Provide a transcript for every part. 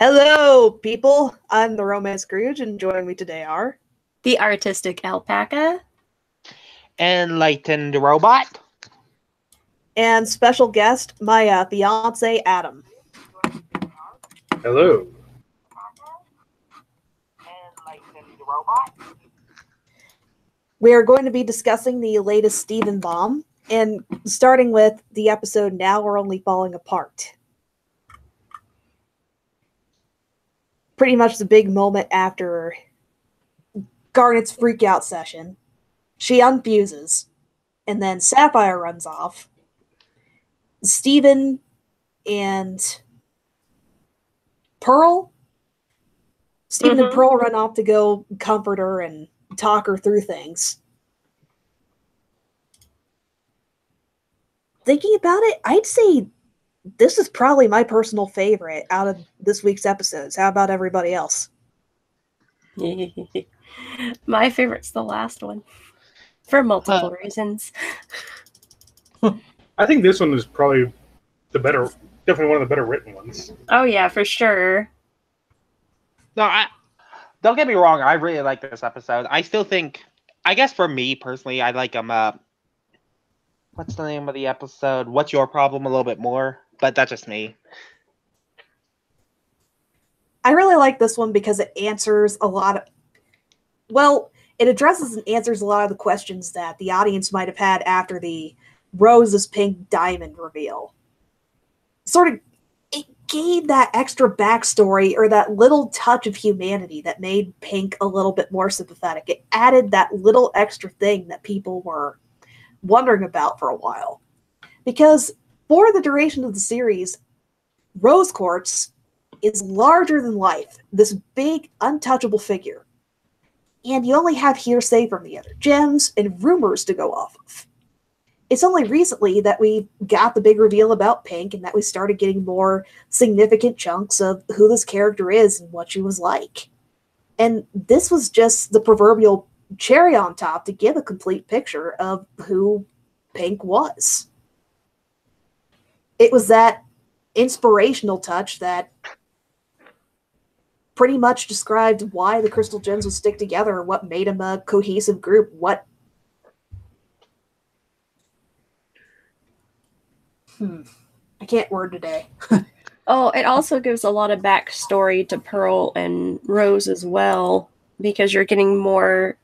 Hello, people. I'm the Romance Scrooge, and joining me today are The artistic alpaca. Enlightened robot. and special guest, my fiance, Adam. Hello. Enlightened robot. We are going to be discussing the latest Stephen Bomb, and starting with the episode Now We're Only Falling Apart. Pretty much the big moment after Garnet's freakout session. She unfuses, and then Sapphire runs off. Steven and Pearl? Steven and Pearl run off to go comfort her and talk her through things. Thinking about it, I'd say this is probably my personal favorite out of this week's episodes. How about everybody else? My favorite's the last one. For multiple reasons. I think this one is probably definitely one of the better written ones. Oh yeah, for sure. No, don't get me wrong. I really like this episode. I still think, I guess for me personally, I like what's the name of the episode? What's Your Problem? A little bit more, but that's just me. I really like this one because it answers a lot of, it addresses and answers a lot of the questions that the audience might have had after the Rose's Pink Diamond reveal. It gave that extra backstory or that little touch of humanity that made Pink a little bit more sympathetic. It added that little extra thing that people were wondering about for a while. Because for the duration of the series, Rose Quartz is larger than life, this big, untouchable figure. And you only have hearsay from the other gems and rumors to go off of. It's only recently that we got the big reveal about Pink and that we started getting more significant chunks of who this character is and what she was like. And this was just the proverbial cherry on top to give a complete picture of who Pink was. It was that inspirational touch that pretty much described why the Crystal Gems would stick together, what made them a cohesive group, I can't word today. Oh, it also gives a lot of backstory to Pearl and Rose as well, because you're getting more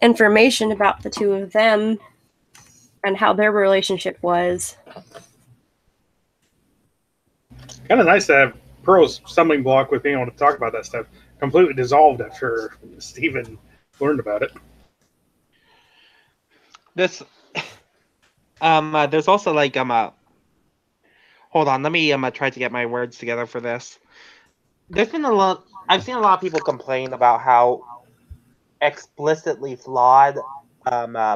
information about the two of them and how their relationship was. Kind of nice to have Pearl's stumbling block with being able to talk about that stuff completely dissolved after Steven learned about it. This, there's also like hold on, let me try to get my words together for this. There's been I've seen a lot of people complain about how explicitly flawed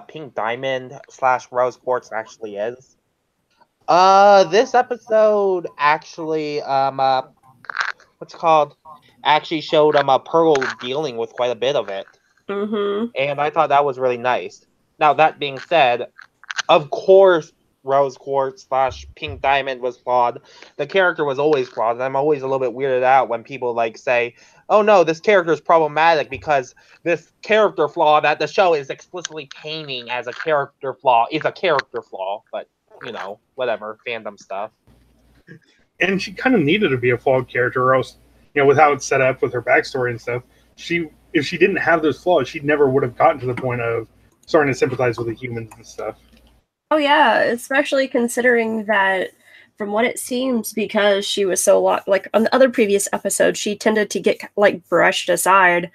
Pink Diamond / Rose Quartz actually is. This episode actually actually showed Pearl dealing with quite a bit of it. And I thought that was really nice. Now, that being said, of course Rose Quartz / Pink Diamond was flawed. The character was always flawed, and I'm always a little bit weirded out when people say, oh no, this character is problematic because this character flaw that the show is explicitly painting as a character flaw is a character flaw, but whatever, fandom stuff. And she kind of needed to be a flawed character, or else, with how it's set up with her backstory and stuff, if she didn't have those flaws, she never would have gotten to the point of starting to sympathize with the humans and stuff. Oh yeah, especially considering that from what it seems, because she was so like on the other previous episodes, she tended to get brushed aside.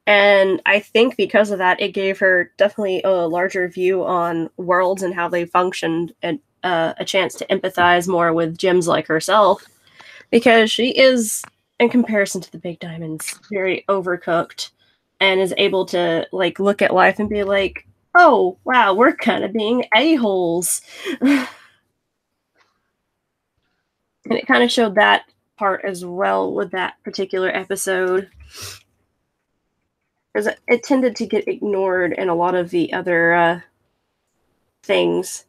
And I think because of that, it gave her definitely a larger view on worlds and how they functioned, and a chance to empathize more with gems like herself, because she is, in comparison to the Big Diamonds, very overcooked and is able to look at life and be like, oh wow, we're kind of being a-holes. And it kind of showed that part as well with that particular episode, because it tended to get ignored in a lot of the other things.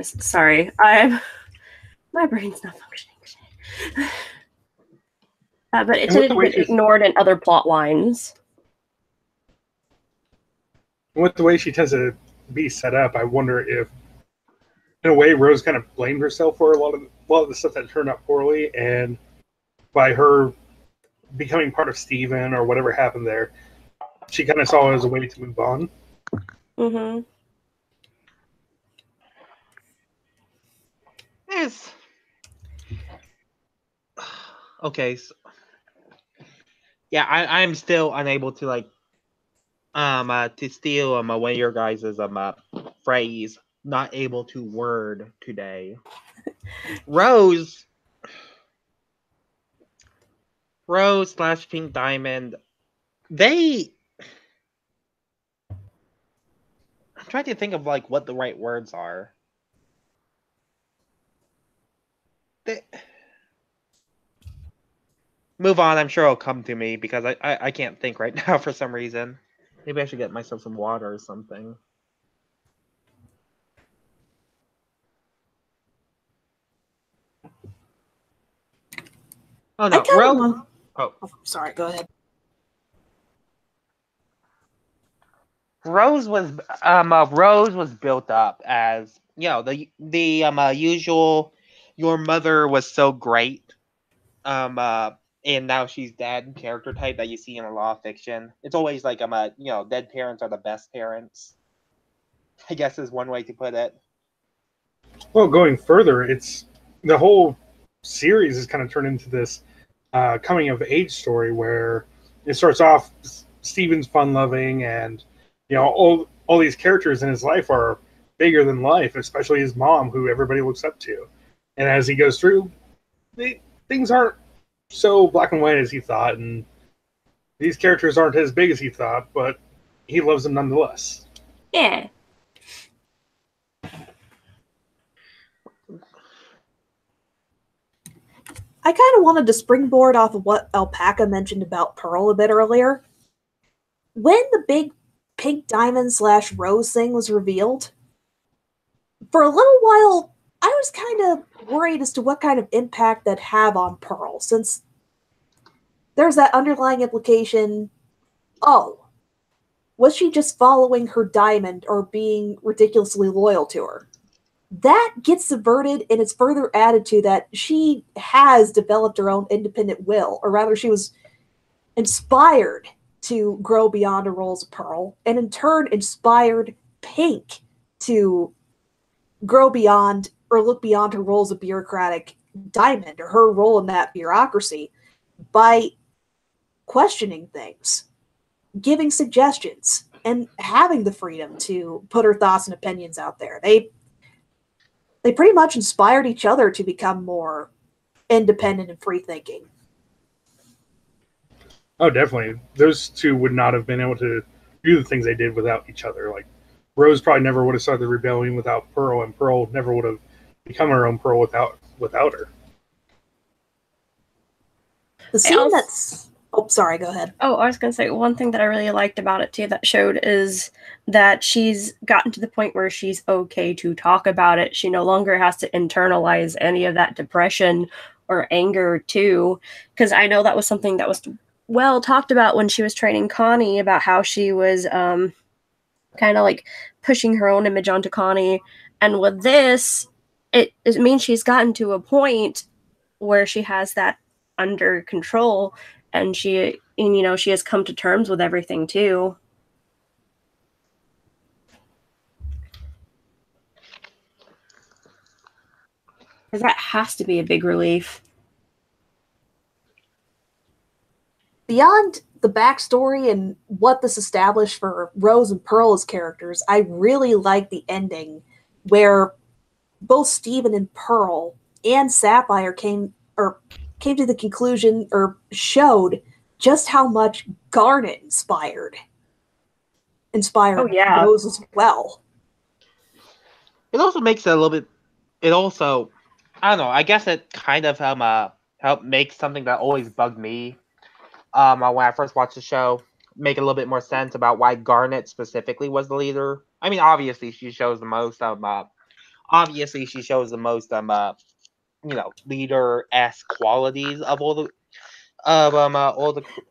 Sorry, my brain's not functioning today. But it tended to get ignored in other plot lines. With the way she tends to be set up, I wonder if, in a way, Rose kind of blamed herself for a lot of the stuff that turned out poorly, and by her becoming part of Steven or whatever happened there, she kind of saw it as a way to move on. Mm-hmm. Okay. So, yeah, I'm still unable to to steal one of your guys' phrase. Not able to word today. Rose / Pink Diamond. I'm trying to think of what the right words are. Move on. I'm sure it'll come to me because I can't think right now for some reason. Maybe I should get myself some water or something. Oh no, Rose. Oh, sorry. Go ahead. Rose was built up as the usual. Your mother was so great. And now she's dead character type that you see in a lot of fiction. It's always dead parents are the best parents, I guess is one way to put it. Well, going further, it's the whole series is kind of turned into this coming of age story where it starts off Steven's fun loving, and all these characters in his life are bigger than life, especially his mom, who everybody looks up to. And as he goes through, things aren't so black and white as he thought, and these characters aren't as big as he thought, but he loves them nonetheless. Yeah. I kind of wanted to springboard off of what Alpaca mentioned about Pearl a bit earlier. When the big Pink Diamond / Rose thing was revealed, for a little while, I was kind of worried as to what kind of impact that'd have on Pearl, since there's that underlying implication, was she just following her diamond or being ridiculously loyal to her? That gets subverted, and it's further added to that she has developed her own independent will, or rather she was inspired to grow beyond her role as a Pearl, and in turn inspired Pink to grow beyond or look beyond her role as a bureaucratic diamond, or her role in that bureaucracy, by questioning things, giving suggestions, and having the freedom to put her thoughts and opinions out there. They pretty much inspired each other to become more independent and free-thinking. Oh, definitely. Those two would not have been able to do the things they did without each other. Like, Rose probably never would have started the rebellion without Pearl, and Pearl never would have become her own Pearl without her. The scene that's... Oh, sorry, go ahead. Oh, I was going to say, one thing that I really liked about it, too, that showed is that she's gotten to the point where she's okay to talk about it. She no longer has to internalize any of that depression or anger, too. Because I know that was something that was well talked about when she was training Connie, about how she was kind of like pushing her own image onto Connie. And with this, it means she's gotten to a point where she has that under control, and she has come to terms with everything too. Because that has to be a big relief. Beyond the backstory and what this established for Rose and Pearl as characters, I really like the ending where both Steven and Pearl and Sapphire came to the conclusion, or showed just how much Garnet inspired Rose as well. It also makes it a little bit. It also, I don't know. I guess it kind of helped make something that always bugged me when I first watched the show make a little bit more sense about why Garnet specifically was the leader. I mean, obviously she shows the most leader-esque qualities of all the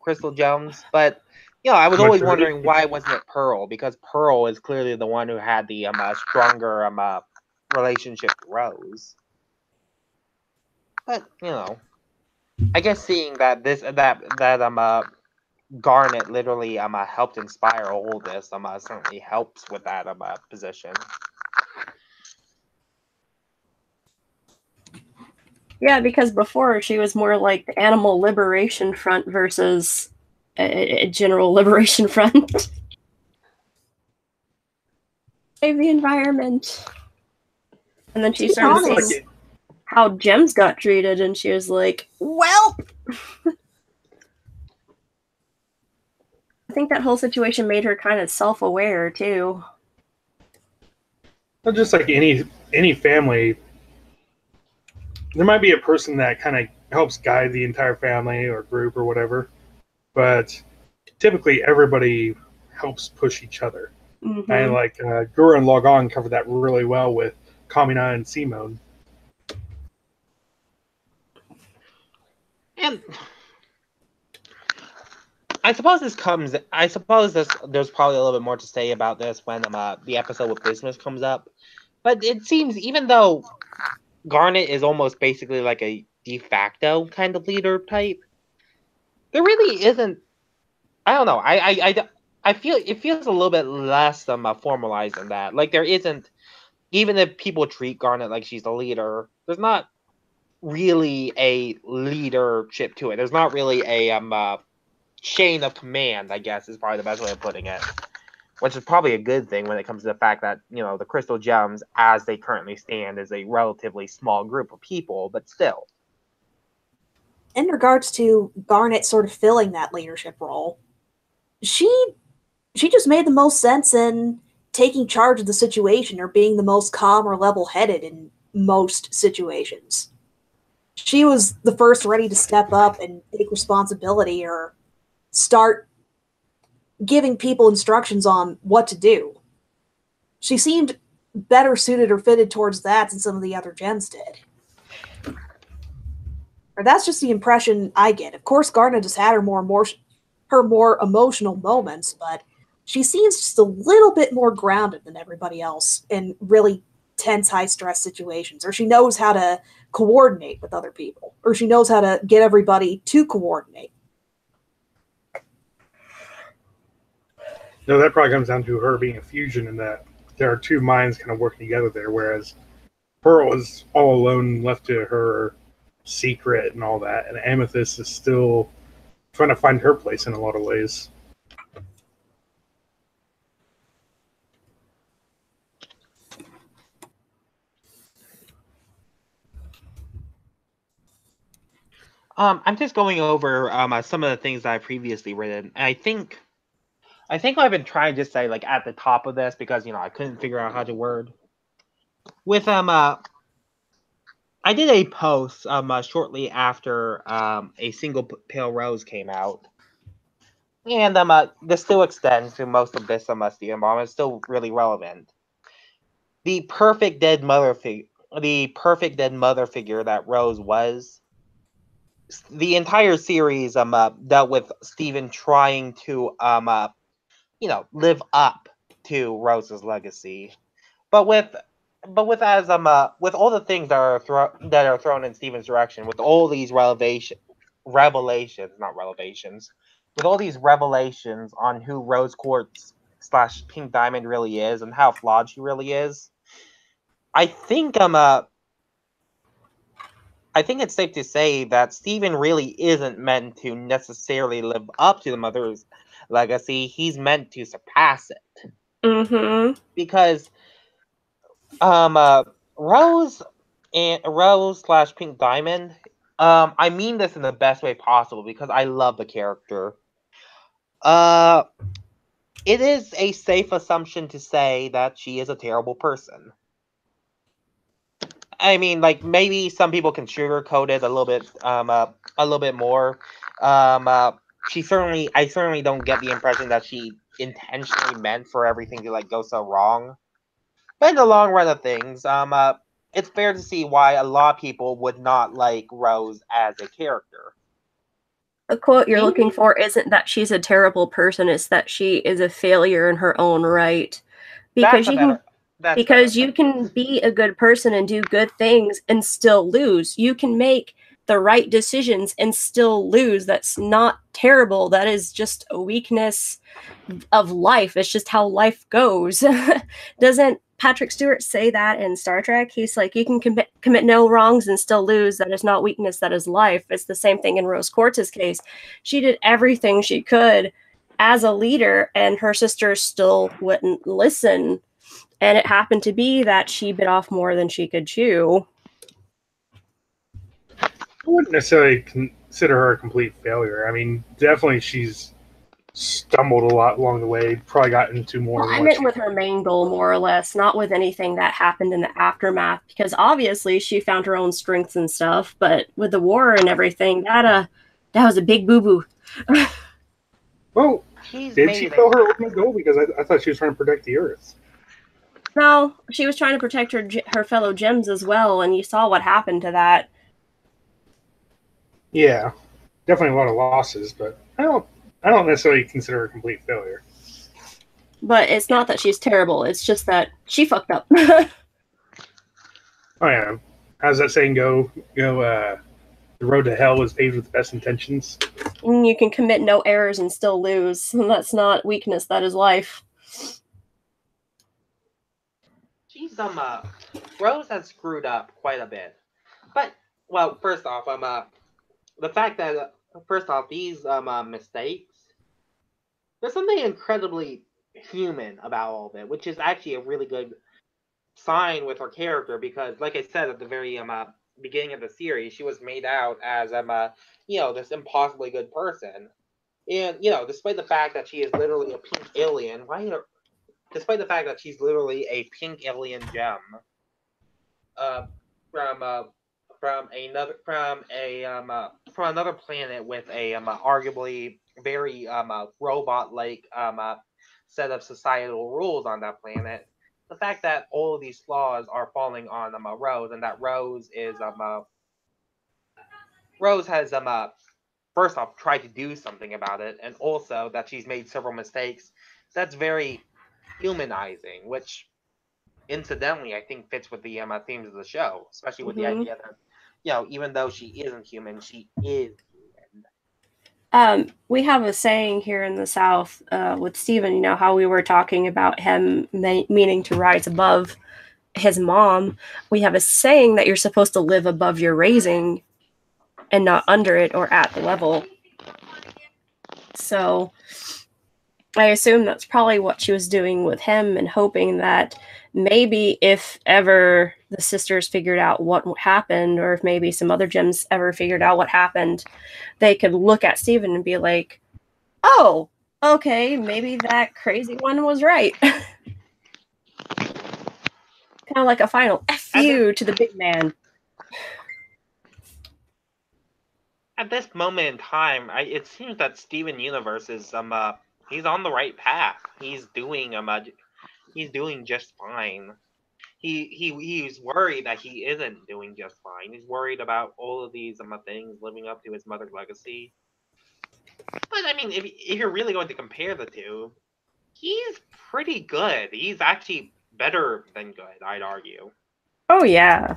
crystal gems, but I was always wondering why wasn't it Pearl, because Pearl is clearly the one who had the stronger relationship with Rose. But I guess seeing that Garnet literally helped inspire all this certainly helps with that position. Yeah, because before she was more like the Animal Liberation Front versus a General Liberation Front. Save the environment. And then she started seeing how gems got treated, and she was like, well. I think that whole situation made her kind of self-aware, too. Well, just like any family, there might be a person that kind of helps guide the entire family or group or whatever, but typically everybody helps push each other. Mm-hmm. And like Gura and Logon covered that really well with Kamina and Simone. And I suppose there's probably a little bit more to say about this when the episode with Business comes up. But it seems, even though Garnet is almost basically like a de facto kind of leader type, there really isn't. I don't know. I feel it feels a little bit less formalized than that. Like, there isn't, even if people treat Garnet like she's the leader, there's not really a leadership to it. There's not really a chain of command, I guess, is probably the best way of putting it. Which is probably a good thing when it comes to the fact that, the Crystal Gems, as they currently stand, is a relatively small group of people, but still. In regards to Garnet sort of filling that leadership role, she just made the most sense in taking charge of the situation or being the most calm or level-headed in most situations. She was the first ready to step up and take responsibility or start giving people instructions on what to do. She seemed better suited or fitted towards that than some of the other gems did. Or that's just the impression I get. Of course, Garnet has had her more emotional moments, but she seems just a little bit more grounded than everybody else in really tense, high-stress situations. Or she knows how to coordinate with other people. Or she knows how to get everybody to coordinate. No, that probably comes down to her being a fusion in that there are two minds kind of working together there, whereas Pearl is all alone, left to her secret and all that, and Amethyst is still trying to find her place in a lot of ways. I'm just going over some of the things that I've previously written, and I think I've been trying to say, like, at the top of this, because I couldn't figure out how to word with I did a post shortly after a Single Pale Rose came out, and this still extends to most of this Stephen Bomb. It's still really relevant. The perfect dead mother figure that Rose was. The entire series dealt with Stephen trying to live up to Rose's legacy, but with all the things that are thrown in Stephen's direction, with all these revelations, with all these revelations on who Rose Quartz / Pink Diamond really is and how flawed she really is, I think it's safe to say that Stephen really isn't meant to necessarily live up to the mother's legacy. He's meant to surpass it. Mm-hmm. Because Rose / Pink Diamond, I mean this in the best way possible because I love the character. It is a safe assumption to say that she is a terrible person. I mean, like, maybe some people can sugarcoat it a little bit more. I certainly don't get the impression that she intentionally meant for everything to go so wrong. But in the long run of things, it's fair to see why a lot of people would not like Rose as a character. The quote you're looking for isn't that she's a terrible person, it's that she is a failure in her own right. Because you can be a good person and do good things and still lose. You can make the right decisions and still lose. That's not terrible. That is just a weakness of life. It's just how life goes. Doesn't Patrick Stewart say that in Star Trek? He's like, you can commit no wrongs and still lose. That is not weakness. That is life. It's the same thing in Rose Quartz's case. She did everything she could as a leader, and her sister still wouldn't listen. And it happened to be that she bit off more than she could chew. I wouldn't necessarily consider her a complete failure. I mean, definitely she's stumbled a lot along the way, probably got into more. Well, I meant with her main goal, more or less, not with anything that happened in the aftermath, because obviously she found her own strengths and stuff, but with the war and everything, that was a big boo-boo. Well, did she fail her ultimate goal? Because I thought she was trying to protect the Earth. No, she was trying to protect her fellow gems as well, and you saw what happened to that. Yeah, definitely a lot of losses, but I don't necessarily consider her a complete failure. But it's not that she's terrible, it's just that she fucked up. Oh yeah. How's that saying go? The road to hell is paved with the best intentions. And you can commit no errors and still lose. And that's not weakness, that is life. She's Rose has screwed up quite a bit. But well, first off, the fact that these mistakes, there's something incredibly human about all of it, which is actually a really good sign with her character, because like I said at the very beginning of the series, she was made out as this impossibly good person. And despite the fact that she is literally a pink alien, despite the fact that she's literally a pink alien gem from another planet with a arguably very robot-like set of societal rules on that planet, the fact that all of these flaws are falling on Rose, and that Rose has first off tried to do something about it, and also that she's made several mistakes, that's very humanizing, which incidentally I think fits with the themes of the show, especially with the idea that even though she isn't human, she is human. We have a saying here in the South with Steven, how we were talking about him meaning to rise above his mom. We have a saying that you're supposed to live above your raising and not under it or at the level. So I assume that's probably what she was doing with him, and hoping that maybe if ever the sisters figured out what happened, or if maybe some other gems ever figured out what happened, they could look at Steven and be like, oh, okay, maybe that crazy one was right. Kind of like a final F you to the big man. At this moment in time, it seems that Steven Universe is he's on the right path. He's doing just fine. He's worried that he isn't doing just fine. He's worried about all of these things living up to his mother's legacy. But I mean, if you're really going to compare the two, he's pretty good. He's actually better than good, I'd argue. Oh yeah.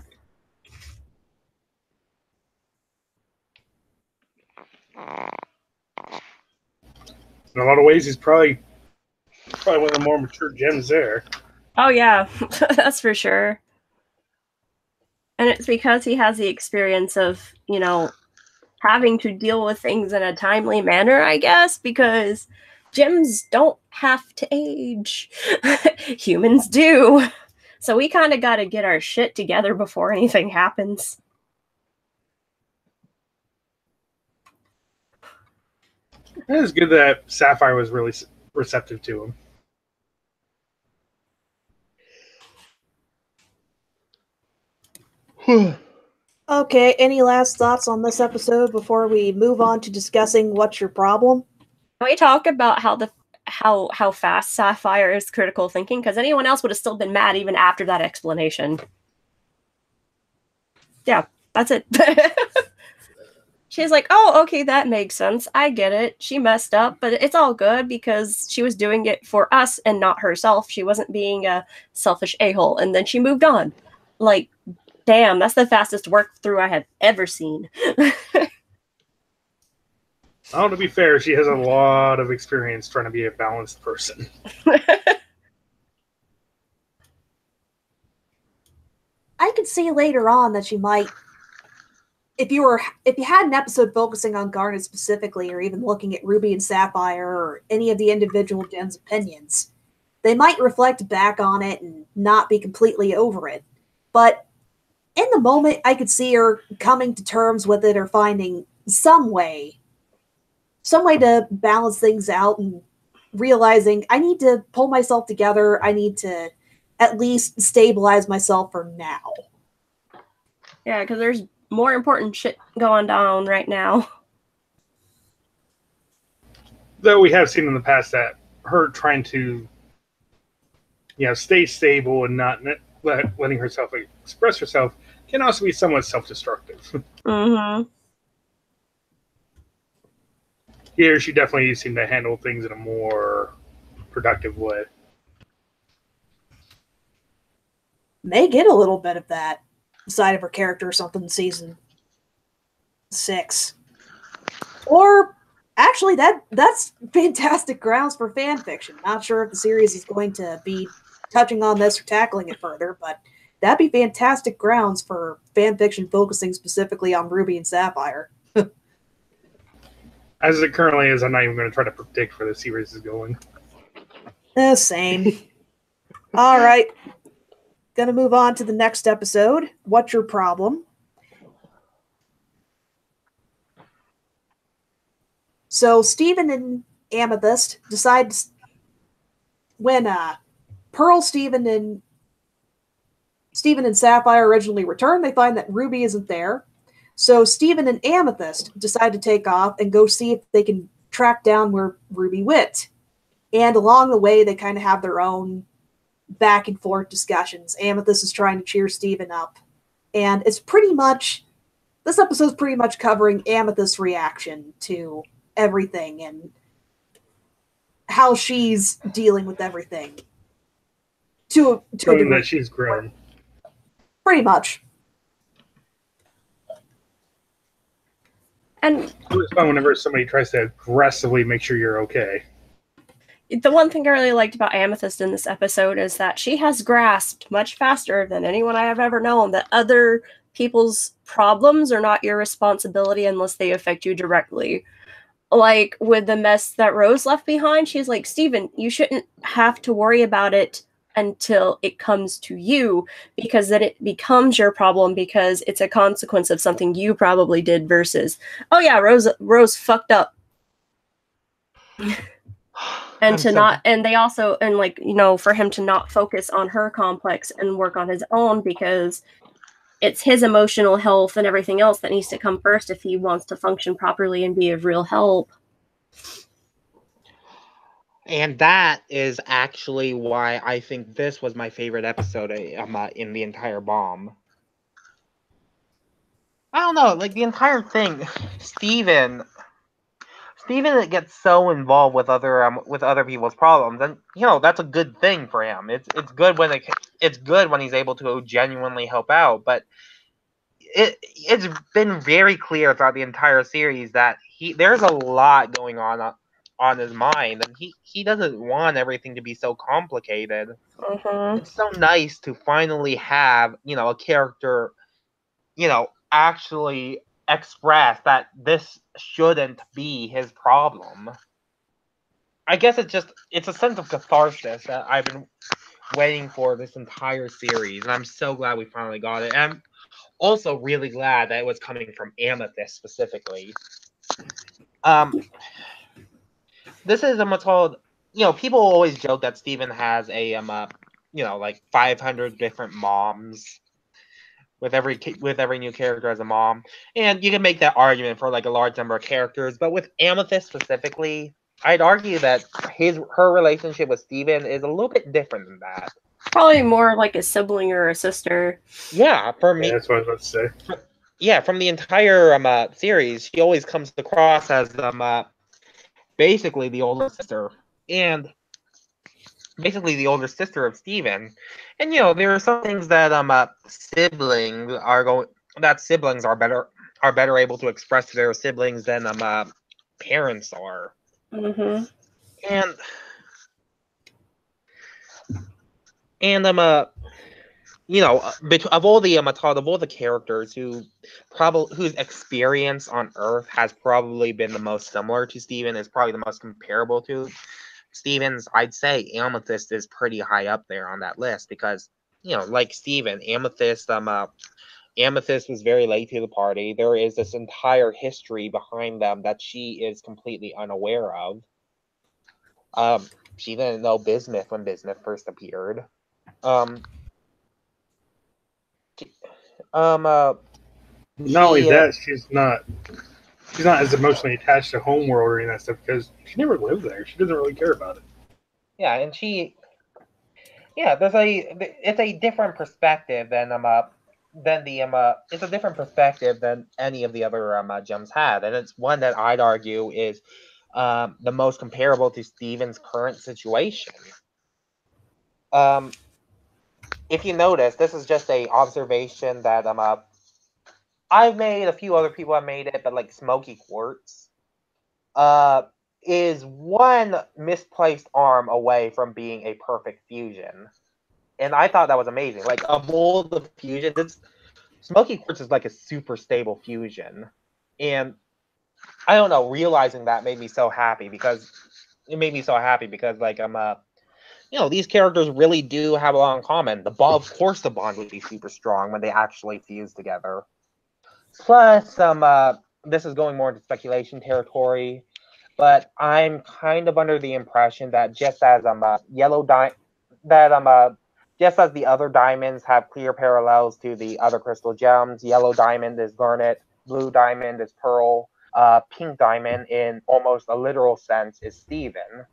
In a lot of ways, he's probably one of the more mature gems there. Oh yeah, that's for sure. And it's because he has the experience of, having to deal with things in a timely manner, I guess, because gems don't have to age. Humans do. So we kind of got to get our shit together before anything happens. It was good that Sapphire was really receptive to him. Okay, any last thoughts on this episode before we move on to discussing what's your problem? Can we talk about how fast Sapphire is critical thinking? Because anyone else would have still been mad even after that explanation. Yeah, that's it. She's like, oh, okay, that makes sense. I get it. She messed up, but it's all good because she was doing it for us and not herself. She wasn't being a selfish a-hole. And then she moved on. Like, damn, that's the fastest work through I have ever seen. Oh, to be fair, she has a lot of experience trying to be a balanced person. I could see later on that she might, if you had an episode focusing on Garnet specifically, or even looking at Ruby and Sapphire, or any of the individual gens' opinions, they might reflect back on it and not be completely over it. But in the moment, I could see her coming to terms with it or finding some way to balance things out and realizing I need to pull myself together. I need to at least stabilize myself for now. Yeah, because there's more important shit going down right now. Though we have seen in the past that her trying to, stay stable and not letting herself express herself can also be somewhat self-destructive. Mm-hmm. Here, she definitely seemed to handle things in a more productive way. May get a little bit of that side of her character or something in season 6. Or actually, that's fantastic grounds for fan fiction. Not sure if the series is going to be touching on this or tackling it further, but that'd be fantastic grounds for fan fiction focusing specifically on Ruby and Sapphire. As it currently is, I'm not even going to try to predict where the series is going. Same. All right. Gonna move on to the next episode. What's your problem? So Steven and Amethyst decide when Pearl, Steven and Sapphire originally return, they find that Ruby isn't there. So Steven and Amethyst decide to take off and go see if they can track down where Ruby went. And along the way, they kind of have their own back and forth discussions. Amethyst is trying to cheer Steven up. And it's this episode's pretty much covering Amethyst's reaction to everything and how she's dealing with everything. To Showing that she's grown. Pretty much. And it's fun whenever somebody tries to aggressively make sure you're okay. The one thing I really liked about Amethyst in this episode is that she has grasped much faster than anyone I have ever known that other people's problems are not your responsibility unless they affect you directly. Like with the mess that Rose left behind, she's like, Steven, you shouldn't have to worry about it until it comes to you, because then it becomes your problem because it's a consequence of something you probably did versus, oh yeah, Rose fucked up. And for him to not focus on her complex and work on his own, because it's his emotional health and everything else that needs to come first if he wants to function properly and be of real help. And that is actually why I think this was my favorite episode in the entire bomb. I don't know, like the entire thing, Steven gets so involved with other people's problems, and that's a good thing for him. It's good when he's able to genuinely help out, but it's been very clear throughout the entire series that there's a lot going on his mind, and he doesn't want everything to be so complicated. Mm-hmm. It's so nice to finally have a character actually express that this shouldn't be his problem. I guess it's a sense of catharsis that I've been waiting for this entire series, and I'm so glad we finally got it. And I'm also really glad that it was coming from Amethyst specifically. This is what's called, people always joke that Steven has a like 500 different moms. With every new character as a mom, and you can make that argument for like a large number of characters, but with Amethyst specifically, I'd argue that her relationship with Steven is a little bit different than that. Probably more like a sibling or a sister. Yeah, for me. Yeah, that's what I was about to say. Yeah, from the entire series, she always comes across as basically the older sister, and basically the older sister of Steven. And there are some things that siblings are better able to express to their siblings than parents are. Mm-hmm. And of all the characters whose experience on Earth has probably been the most similar to Steven, is probably the most comparable to Steven's, I'd say Amethyst is pretty high up there on that list because, like Steven, Amethyst was very late to the party. There is this entire history behind them that she is completely unaware of. She didn't know Bismuth when Bismuth first appeared. Not only that, she's not as emotionally attached to Homeworld or any of that stuff because she never lived there. She doesn't really care about it. Yeah, and it's a different perspective than it's a different perspective than any of the other gems had, and it's one that I'd argue is the most comparable to Steven's current situation. If you notice, this is just a observation that I've made, a few other people have made it, but like Smoky Quartz is one misplaced arm away from being a perfect fusion. And I thought that was amazing. Like, of all the fusions, Smoky Quartz is like a super stable fusion. And I don't know, realizing that made me so happy because like these characters really do have a lot in common. Of course the bond would be super strong when they actually fuse together. Plus, this is going more into speculation territory, but I'm kind of under the impression that just as just as the other diamonds have clear parallels to the other crystal gems, yellow diamond is garnet, blue diamond is pearl, pink diamond in almost a literal sense is Steven.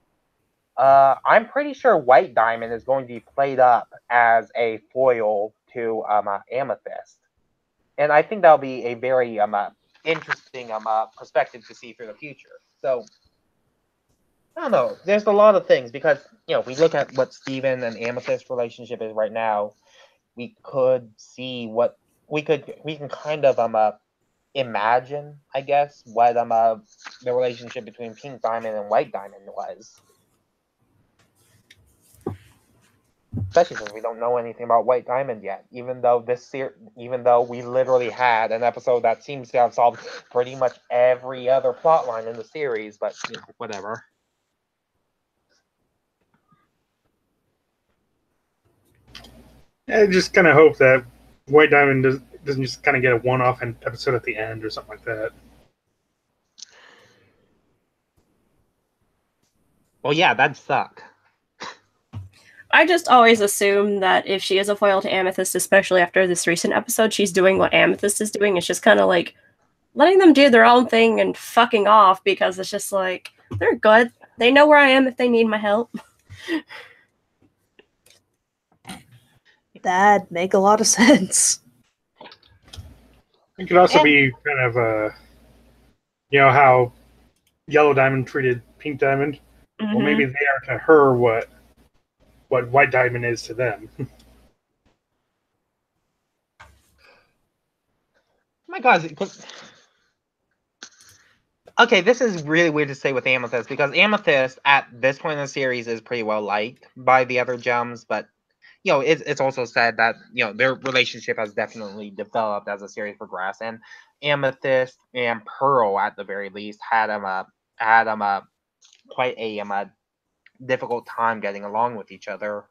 I'm pretty sure white diamond is going to be played up as a foil to amethyst. And I think that'll be a very interesting perspective to see for the future. So, I don't know. There's a lot of things because, if we look at what Steven and Amethyst relationship is right now, we could see what we can kind of imagine, I guess, what the relationship between Pink Diamond and White Diamond was. Especially since we don't know anything about White Diamond yet, even though we literally had an episode that seems to have solved pretty much every other plot line in the series, but whatever. I just kind of hope that White Diamond doesn't just kind of get a one-off episode at the end or something like that. Well, yeah, that'd suck. I just always assume that if she is a foil to Amethyst, especially after this recent episode, she's doing what Amethyst is doing. It's just kind of like letting them do their own thing and fucking off because it's just like, they're good. They know where I am if they need my help. That'd make a lot of sense. It could also be kind of, how Yellow Diamond treated Pink Diamond. Mm-hmm. Well, maybe they are to her what White Diamond is to them. My God. Okay, this is really weird to say with Amethyst, because Amethyst, at this point in the series, is pretty well liked by the other gems, but, it's also said that, their relationship has definitely developed as the series progressed, and Amethyst and Pearl, at the very least, had quite a difficult time getting along with each other.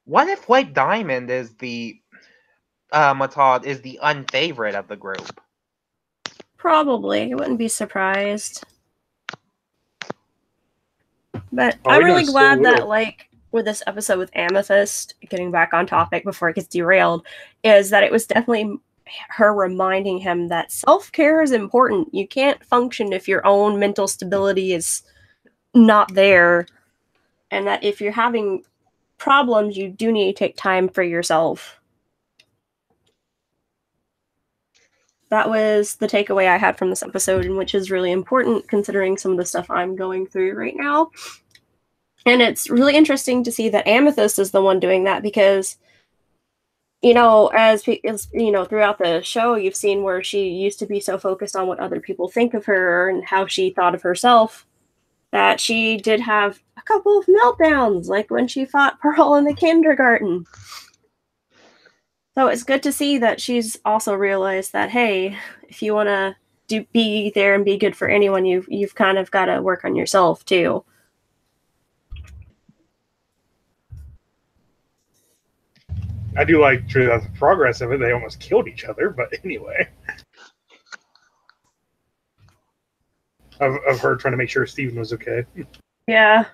What if White Diamond is the unfavorite of the group? Probably. I wouldn't be surprised. But I'm really glad that, with this episode with Amethyst, getting back on topic before it gets derailed, is that it was definitely her reminding him that self-care is important. You can't function if your own mental stability is not there. And that if you're having problems, you do need to take time for yourself. That was the takeaway I had from this episode, and which is really important considering some of the stuff I'm going through right now. And it's really interesting to see that Amethyst is the one doing that because, you know, as you know, throughout the show, you've seen where she used to be so focused on what other people think of her and how she thought of herself that she did have a couple of meltdowns, like when she fought Pearl in the kindergarten. So it's good to see that she's also realized that, hey, if you want to be there and be good for anyone, you've kind of got to work on yourself too. I do like the progress of it. They almost killed each other, but anyway. Of her trying to make sure Steven was okay. Yeah.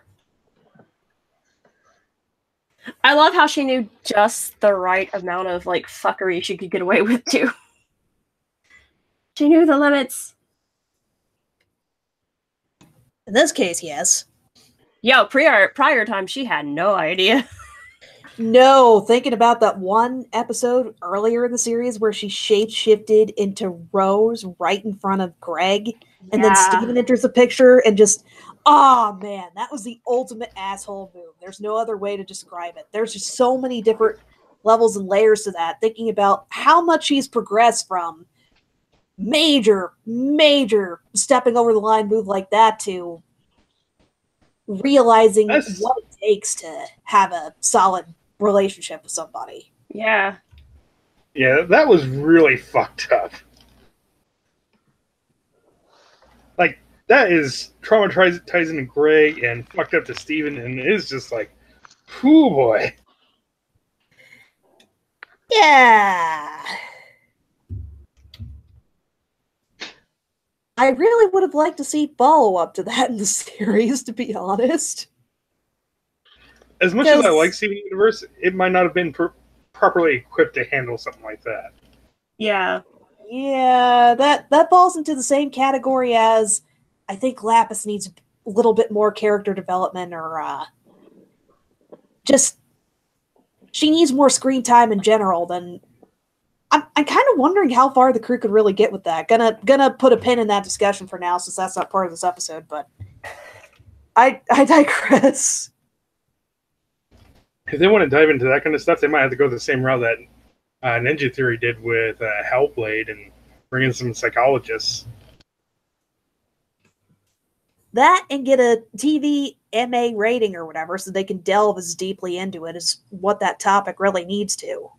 I love how she knew just the right amount of, like, fuckery she could get away with, too. She knew the limits. In this case, yes. Yo, prior time, she had no idea. No, thinking about that one episode earlier in the series where she shape-shifted into Rose right in front of Greg, and then Steven enters the picture and just, oh man, that was the ultimate asshole move. There's no other way to describe it. There's just so many different levels and layers to that, thinking about how much she's progressed from major stepping over the line move like that to realizing what it takes to have a solid relationship with somebody. Yeah. Yeah, that was really fucked up. Like, that is traumatizing to Greg and fucked up to Steven, and it is just like, whoo boy. Yeah. I really would have liked to see follow-up to that in the series, to be honest. As much as I like Steven Universe, it might not have been properly equipped to handle something like that. Yeah. Yeah, that falls into the same category as I think Lapis needs a little bit more character development, or just she needs more screen time in general than I'm kind of wondering how far the crew could really get with that. Gonna put a pin in that discussion for now, since that's not part of this episode, but I digress. If they want to dive into that kind of stuff, they might have to go the same route that Ninja Theory did with Hellblade and bring in some psychologists. That and get a TV MA rating or whatever so they can delve as deeply into it as what that topic really needs to.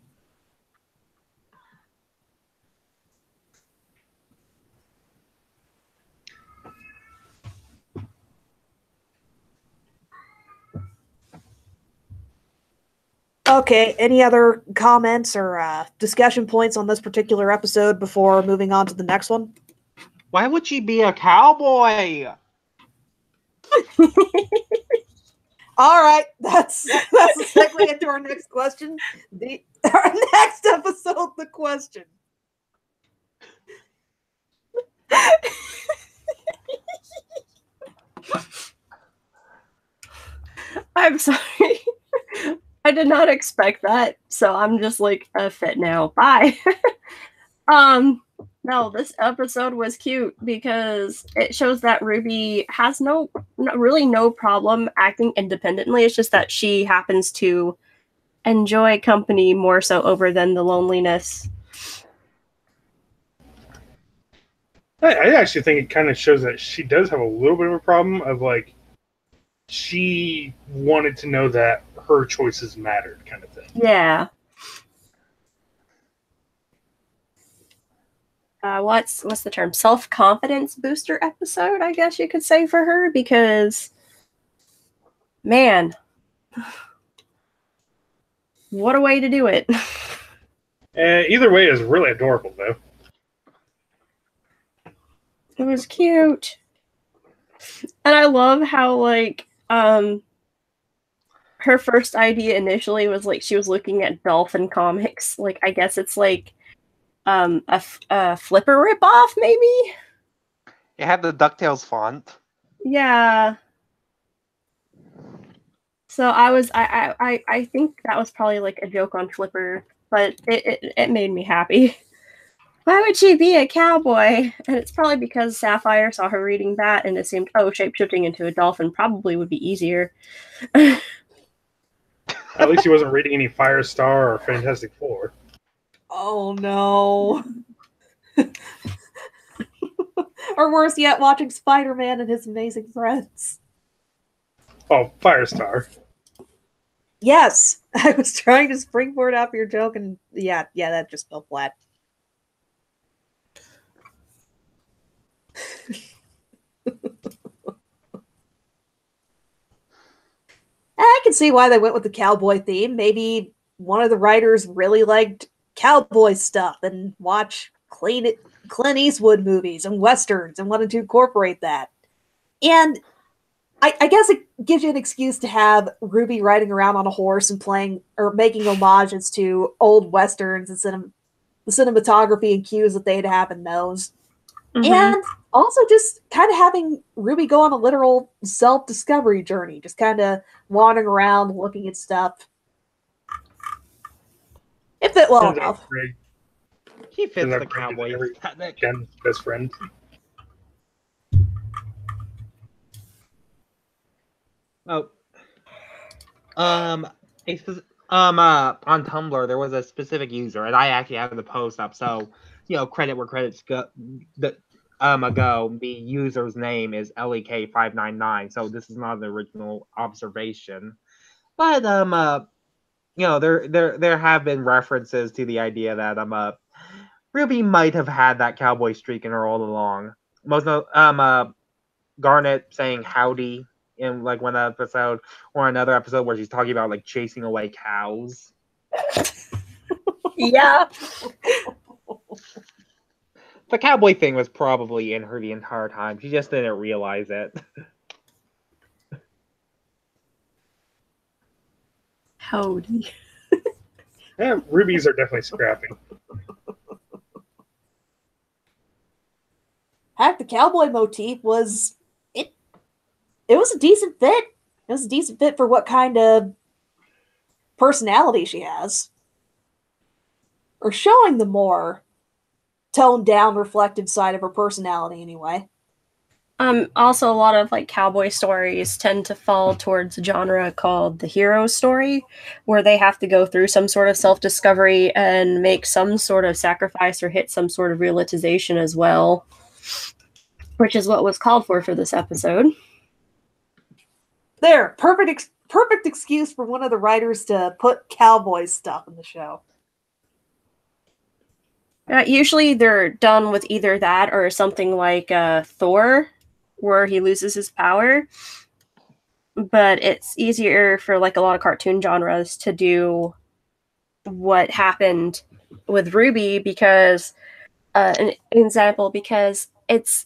Okay, any other comments or discussion points on this particular episode before moving on to the next one? Why would she be a cowboy? All right, that's a segue into our next question. Our next episode, the question. I'm sorry. I did not expect that, so I'm just like, fit now. Bye. No, this episode was cute because it shows that Ruby has really no problem acting independently. It's just that she happens to enjoy company more so over than the loneliness. I actually think it kind of shows that she does have a little bit of a problem of, like, she wanted to know that her choices mattered, kind of thing. Yeah. What's the term? Self-confidence booster episode, I guess you could say, for her, because, man, what a way to do it. Either way is really adorable, though. It was cute. And I love how, like, her first idea initially was, like, she was looking at Dolphin comics. Like, I guess it's, like, a Flipper ripoff, maybe? It had the DuckTales font. Yeah. So I think that was probably like a joke on Flipper, but it made me happy. Why would she be a cowboy? And it's probably because Sapphire saw her reading that and assumed, oh, shapeshifting into a dolphin probably would be easier. At least she wasn't reading any Firestar or Fantastic Four. Oh no. Or worse yet, watching Spider-Man and his amazing friends. Oh, Firestar. Yes, I was trying to springboard off your joke, and yeah, that just fell flat. I can see why they went with the cowboy theme. Maybe one of the writers really liked cowboy stuff and watch Clint Eastwood movies and westerns and wanted to incorporate that. And I guess it gives you an excuse to have Ruby riding around on a horse and playing or making homages to old westerns and the cinematography and cues that they'd have in those. Mm-hmm. And also just kind of having Ruby go on a literal self-discovery journey, just kind of wandering around, looking at stuff. It fit well enough. He fits the cowboy. Ken's best friend. Oh. On Tumblr there was a specific user, and I actually have the post up, so credit where credit's go. The user's name is LEK599, so this is not the original observation. But there have been references to the idea that Ruby might have had that cowboy streak in her all along. Most Garnet saying howdy in like one episode or another episode where she's talking about like chasing away cows. Yeah. The cowboy thing was probably in her the entire time. She just didn't realize it. Howdy. Yeah, rubies are definitely scrapping. Heck, the cowboy motif was it was a decent fit. It was a decent fit for what kind of personality she has. Or showing the more toned down, reflective side of her personality anyway. Also, a lot of like cowboy stories tend to fall towards a genre called the hero story, where they have to go through some sort of self-discovery and make some sort of sacrifice or hit some sort of realization as well, which is what was called for this episode. There, perfect excuse for one of the writers to put cowboy stuff in the show. Usually they're done with either that or something like Thor, where he loses his power. But it's easier for like a lot of cartoon genres to do what happened with Ruby because, an example, because it's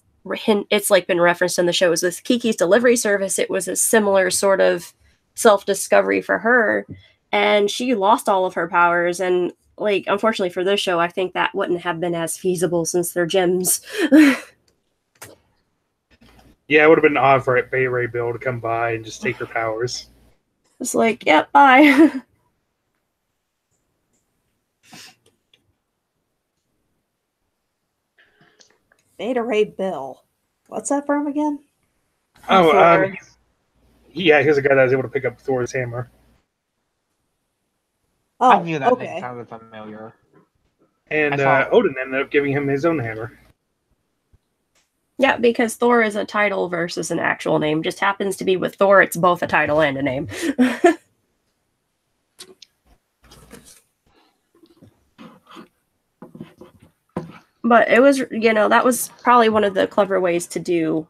like been referenced in the shows with Kiki's delivery service. It was a similar sort of self-discovery for her, and she lost all of her powers. And like, unfortunately for this show, I think that wouldn't have been as feasible since they're gems. Yeah, it would have been odd for Bay Ray Bill to come by and just take her powers. It's like, yep, bye. Beta Ray Bill. What's that from again? Oh, yeah, he's a guy that was able to pick up Thor's hammer. Oh, I knew that okay. name sounded familiar. And Odin ended up giving him his own hammer. Yeah, because Thor is a title versus an actual name. Just happens to be with Thor, it's both a title and a name. But it was, that was probably one of the clever ways to do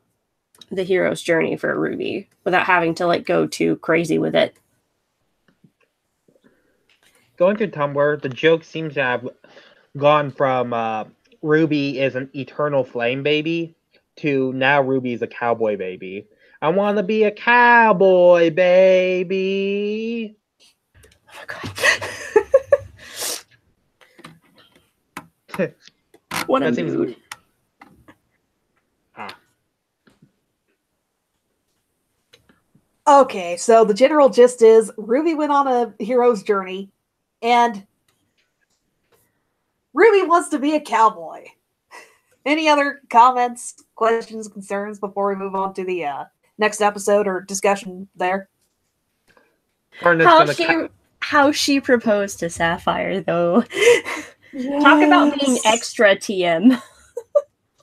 the hero's journey for Ruby without having to like go too crazy with it. Going through Tumblr, the joke seems to have gone from Ruby is an eternal flame baby to now Ruby's a cowboy baby. I want to be a cowboy baby. Oh my god. What a mood. Okay, so the general gist is Ruby went on a hero's journey, and Ruby wants to be a cowboy. Any other comments, questions, concerns before we move on to the next episode or discussion there? How she proposed to Sapphire, though. Yes. Talk about being extra TM.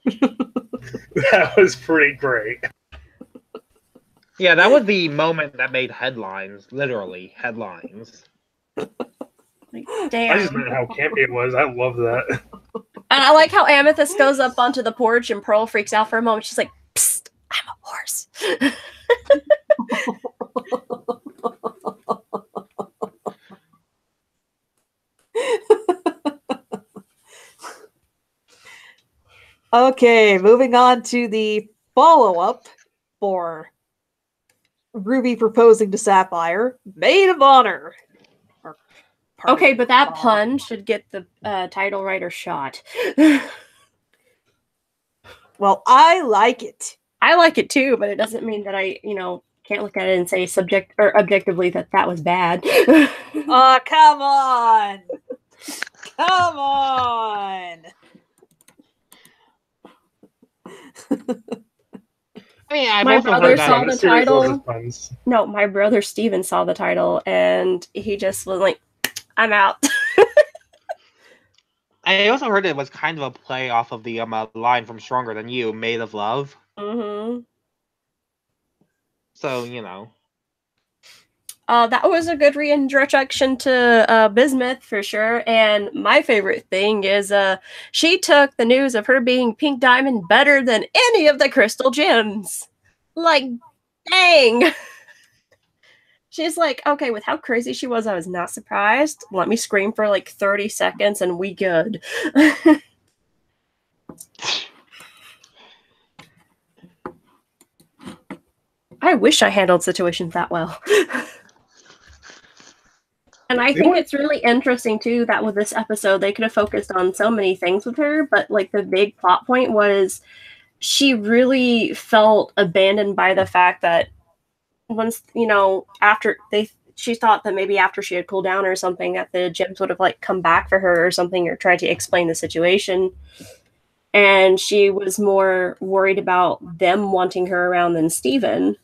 That was pretty great. Yeah, that was the moment that made headlines. Literally, headlines. Like, damn. I just meant how campy it was. I love that. And I like how Amethyst goes up onto the porch and Pearl freaks out for a moment. She's like, "Psst, I'm a horse." Okay, moving on to the follow-up for Ruby proposing to Sapphire, Maid of Honor. Okay, but that pun should get the title writer shot. Well, I like it. I like it too, but it doesn't mean that I, can't look at it and say objectively that was bad. Oh, come on. Come on. My brother saw the title. No, my brother Steven saw the title and he just was like, I'm out. I also heard it was kind of a play off of the line from Stronger Than You, Made of Love. Mm-hmm. So, that was a good reintroduction to Bismuth for sure. And my favorite thing is she took the news of her being Pink Diamond better than any of the crystal gems. Like, dang. She's like, okay, with how crazy she was, I was not surprised. Let me scream for like 30 seconds and we good. I wish I handled situations that well. And I think it's really interesting, too, that with this episode, they could have focused on so many things with her, but, like, the big plot point was she really felt abandoned by the fact that once, she thought that maybe after she had cooled down or something, that the gems would have, like, come back for her or something or tried to explain the situation. And she was more worried about them wanting her around than Steven.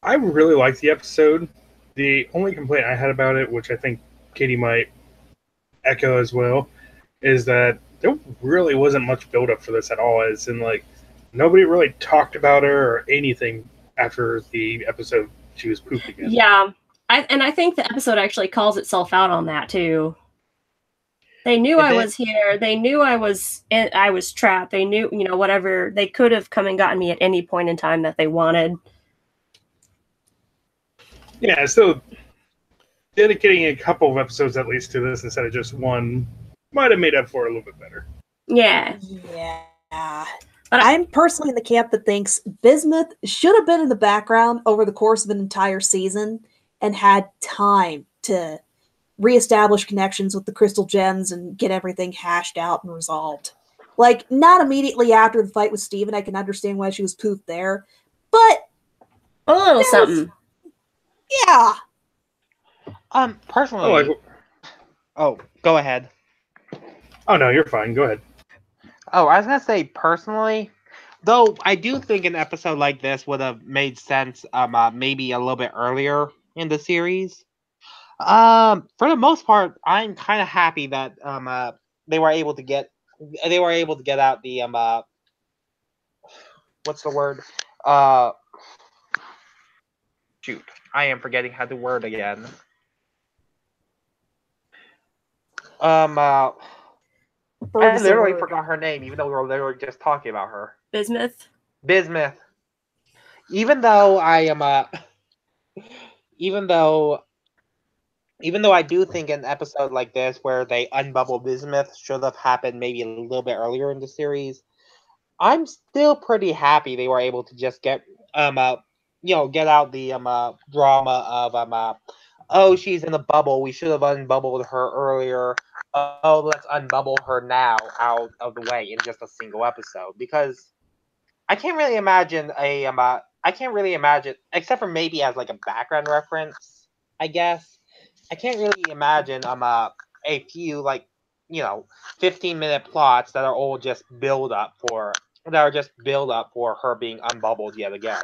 I really liked the episode. The only complaint I had about it, which I think Katie might echo as well, is that there really wasn't much build-up for this at all. As in, like, nobody really talked about her or anything after the episode she was pooped again. Yeah, I think the episode actually calls itself out on that, too. They knew I was here. They knew I was trapped. They knew, whatever. They could have come and gotten me at any point in time that they wanted. Yeah, so dedicating a couple of episodes at least to this instead of just one might have made up for it a little bit better. Yeah. Yeah. But I'm personally in the camp that thinks Bismuth should have been in the background over the course of an entire season and had time to reestablish connections with the crystal gems and get everything hashed out and resolved. Like, not immediately after the fight with Steven, I can understand why she was poofed there, but a little something. Yeah. Personally. Oh, go ahead. Oh, no, you're fine. Go ahead. Oh, I was going to say, personally, though I do think an episode like this would have made sense maybe a little bit earlier in the series. For the most part, I'm kind of happy that they were able to get out the what's the word? Shoot, I am forgetting how to word again. I literally forgot her name, even though we were literally just talking about her. Bismuth. Even though I am even though I do think an episode like this where they unbubble Bismuth should have happened maybe a little bit earlier in the series, I'm still pretty happy they were able to just get get out the drama of oh, she's in a bubble, we should have unbubbled her earlier. Oh, let's unbubble her now out of the way in just a single episode, because I can't really imagine I can't really imagine, except for maybe as like a background reference, I guess. I can't really imagine a few like 15-minute plots that are all just build up for her being unbubbled yet again.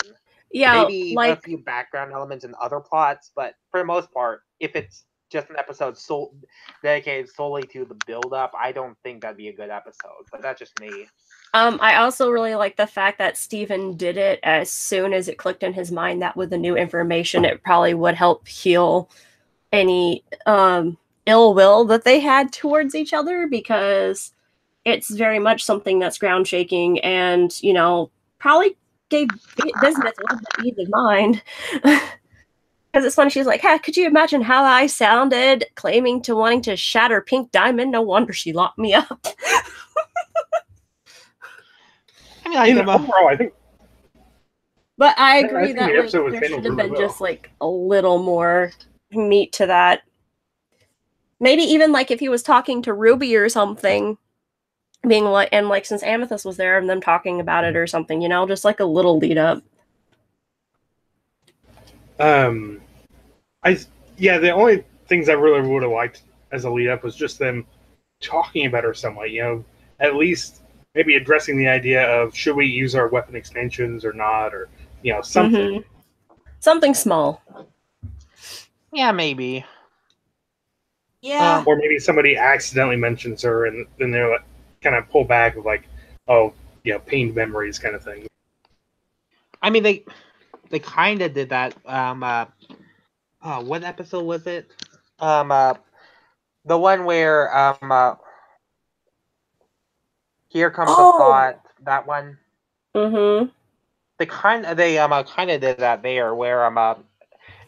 Yeah, maybe a few background elements and other plots, but for the most part, if it's just an episode dedicated solely to the build up, I don't think that'd be a good episode. But that's just me. I also really like the fact that Steven did it as soon as it clicked in his mind that with the new information, it probably would help heal any ill will that they had towards each other, because it's very much something that's ground shaking and, probably gave Bismuth a little bit of ease of mind. Because it's funny, she's like, hey, could you imagine how I sounded claiming to wanting to shatter Pink Diamond? No wonder she locked me up. I mean, overall, I think. But I agree that there should have been just like a little more meat to that. Maybe even like if he was talking to Ruby or something, being like, and like since Amethyst was there and them talking about it or something, just like a little lead up. The only things I really would have liked as a lead up was just them talking about her somewhat, at least maybe addressing the idea of should we use our weapon expansions or not, or something. Mm-hmm. Something small. Yeah, maybe. Yeah. Or maybe somebody accidentally mentions her and then they're like, kind of pull back of like, oh, pained memories kind of thing. I mean, they kind of did that. What episode was it? The one where Here Comes the Thought. That one. Mm-hmm. They kind of did that there, where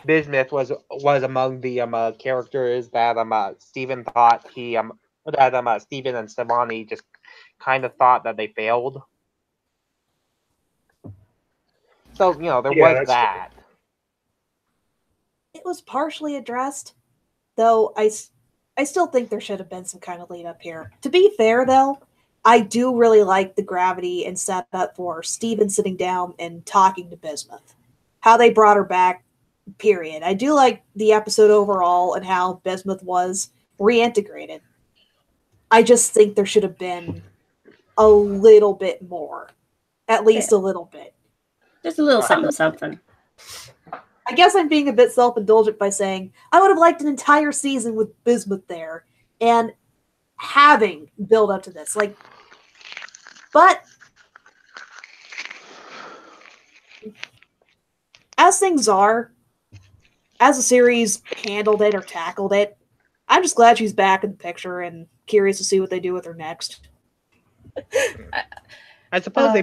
Bismuth was among the characters that Steven thought that Steven and Stevani just kind of thought that they failed. So there was that. True. It was partially addressed, though I still think there should have been some kind of lead up here. To be fair, though, I do really like the gravity and setup for Steven sitting down and talking to Bismuth. How they brought her back, period. I do like the episode overall and how Bismuth was reintegrated. I just think there should have been a little bit more. At least a little bit. Just a little something. I guess I'm being a bit self-indulgent by saying I would have liked an entire season with Bismuth there and having build up to this. But as things are, as the series handled it or tackled it, I'm just glad she's back in the picture and curious to see what they do with her next. I suppose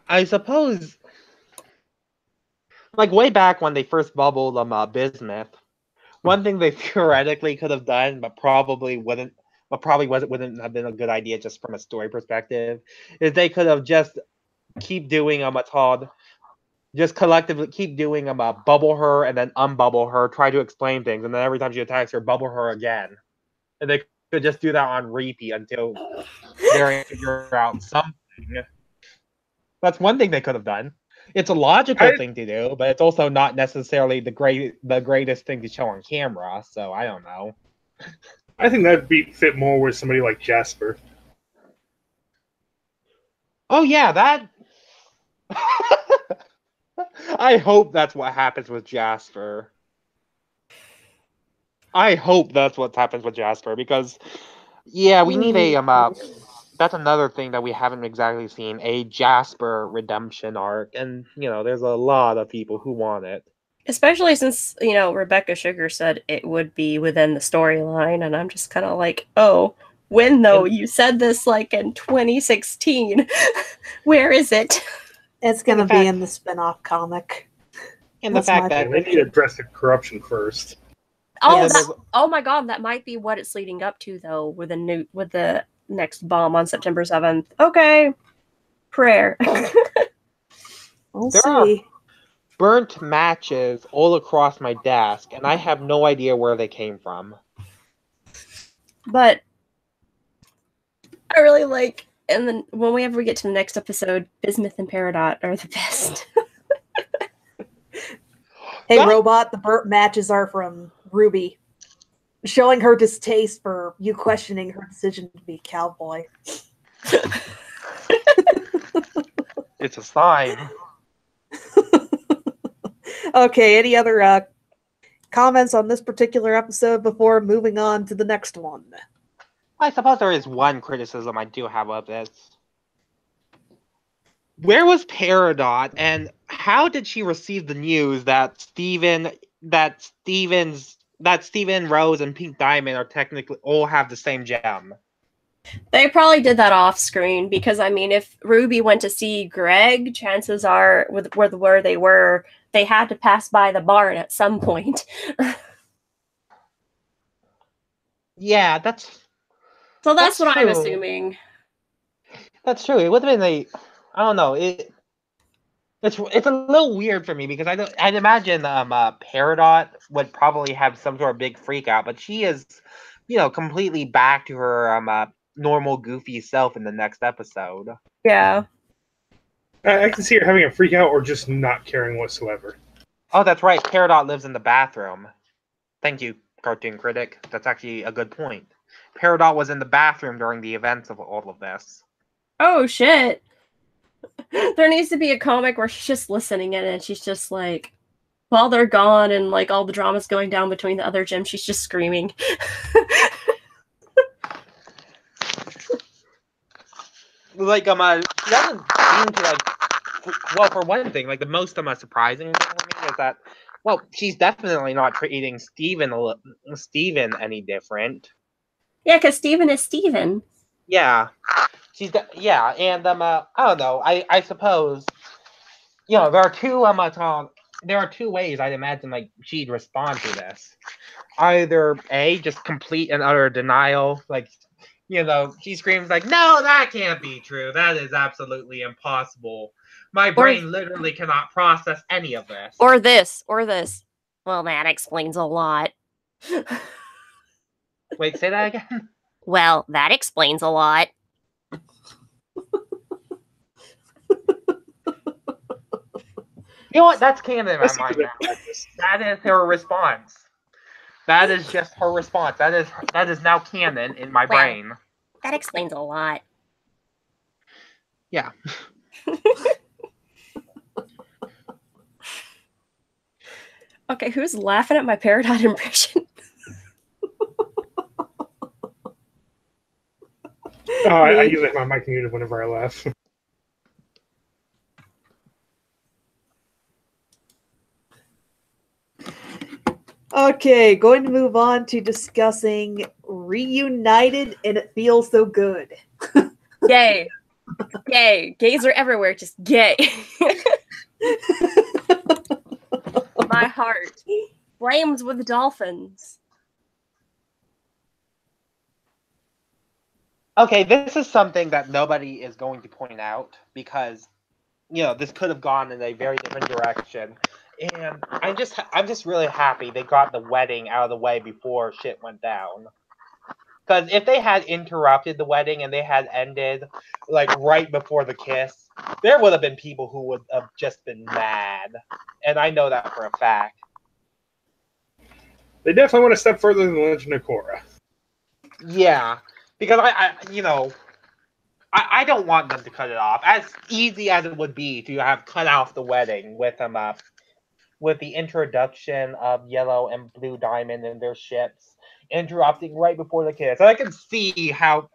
I suppose, like way back when they first bubbled Bismuth, one thing they theoretically could have done, but probably wouldn't have been a good idea just from a story perspective, is they could have just keep doing just collectively keep doing bubble her and then unbubble her, try to explain things, and then every time she attacks her, bubble her again, and they could just do that on repeat until they figure out something. That's one thing they could have done. It's a logical thing to do, but it's also not necessarily the greatest thing to show on camera. So I don't know. I think that'd fit more with somebody like Jasper. Oh yeah, that. I hope that's what happens with Jasper. Because, yeah, we need a that's another thing that we haven't exactly seen, a Jasper redemption arc, and there's a lot of people who want it. Especially since Rebecca Sugar said it would be within the storyline, and I'm just kind of like, oh, when though? You said this like in 2016. Where is it? It's gonna be in the spin-off comic. And the fact that they need to address the corruption first. Oh, yes. Oh my God, that might be what it's leading up to, though, with the next bomb on September 7th. Okay, prayer. We'll there see. Are burnt matches all across my desk, and I have no idea where they came from. But I really like And then when we ever get to the next episode, Bismuth and Peridot are the best. Hey, Robot, the burp matches are from Ruby, showing her distaste for you questioning her decision to be cowboy. It's a sign. Okay, any other comments on this particular episode before moving on to the next one? I suppose there is one criticism I do have of this. Where was Peridot, and how did she receive the news that Steven, Rose, and Pink Diamond are technically all have the same gem? They probably did that off screen because, I mean, if Ruby went to see Greg, chances are, with where they were, they had to pass by the barn at some point. Yeah, that's what true. I'm assuming. That's true. It would have been I don't know. It's a little weird for me because I'd imagine Peridot would probably have some sort of big freak out, but she is, completely back to her normal goofy self in the next episode. Yeah. I can see her having a freak out or just not caring whatsoever. Oh, that's right. Peridot lives in the bathroom. Thank you, Cartoon Critic. That's actually a good point. Peridot was in the bathroom during the events of all of this. Oh, shit. There needs to be a comic where she's just listening in and she's just like, while they're gone and like all the drama's going down between the other gyms, she's just screaming. Like, she doesn't seem to, like, well, for one thing, like, the most surprising thing for me is that, well, she's definitely not treating Steven any different. Yeah, because Steven is Steven. Yeah. And, I don't know, I suppose, there are two ways I'd imagine, like, she'd respond to this. Either, A, just complete and utter denial, like, she screams like, "No, that can't be true. That is absolutely impossible. My brain literally cannot process any of this." Or this. Well, that explains a lot. Wait, say that again? Well, that explains a lot. You know what? That's canon in my mind now. That is her response. That is just her response. That is now canon in my brain. That explains a lot. Yeah. Okay, who's laughing at my Peridot impression? I usually have my mic muted whenever I laugh. Okay, going to move on to discussing Reunited, and it feels so good. Gay. Gay. Gays are everywhere, just gay. My heart flames with dolphins. Okay, this is something that nobody is going to point out because, this could have gone in a very different direction. And I'm just really happy they got the wedding out of the way before shit went down. Because if they had interrupted the wedding and they had ended, like, right before the kiss, there would have been people who would have just been mad. And I know that for a fact. They definitely went a step further than the Legend of Korra. Yeah. Because I don't want them to cut it off. As easy as it would be to have cut off the wedding with the introduction of Yellow and Blue Diamond and their ships, interrupting right before the kiss. I can see how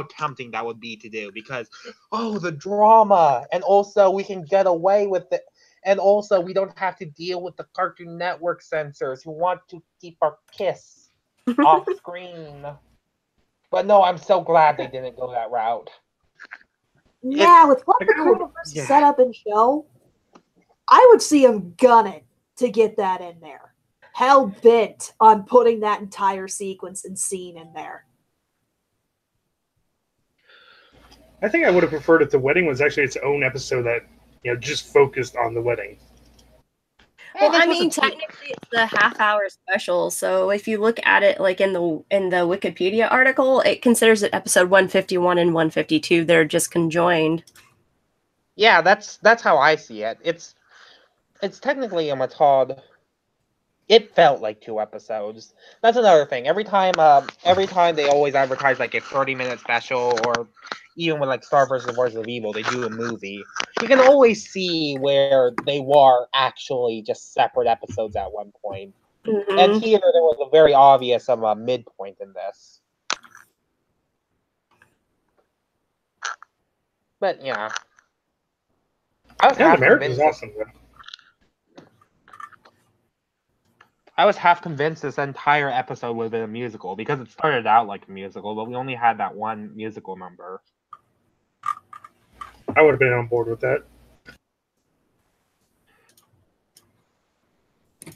tempting that would be to do because, the drama, and also we can get away with it, and also we don't have to deal with the Cartoon Network censors who want to keep our kiss off screen. But no, I'm so glad they didn't go that route. Yeah, with what the Coronavirus set up and show, I would see them gunning to get that in there. Hell bent on putting that entire sequence and scene in there. I think I would have preferred if the wedding was actually its own episode that, just focused on the wedding. Well, I mean, technically it's the half-hour special, so if you look at it like in the Wikipedia article, it considers it episode 151 and 152. They're just conjoined. Yeah, that's how I see it. It's technically a Matod. It felt like 2 episodes. That's another thing. Every time they always advertise like a 30-minute special, or even with like Star vs. Wars of Evil, they do a movie. You can always see where they were actually just separate episodes at one point. Mm-hmm. And here there was a very obvious midpoint in this. But yeah. America's awesome. I was half convinced this entire episode would have been a musical, because it started out like a musical, but we only had that one musical number. I would have been on board with that.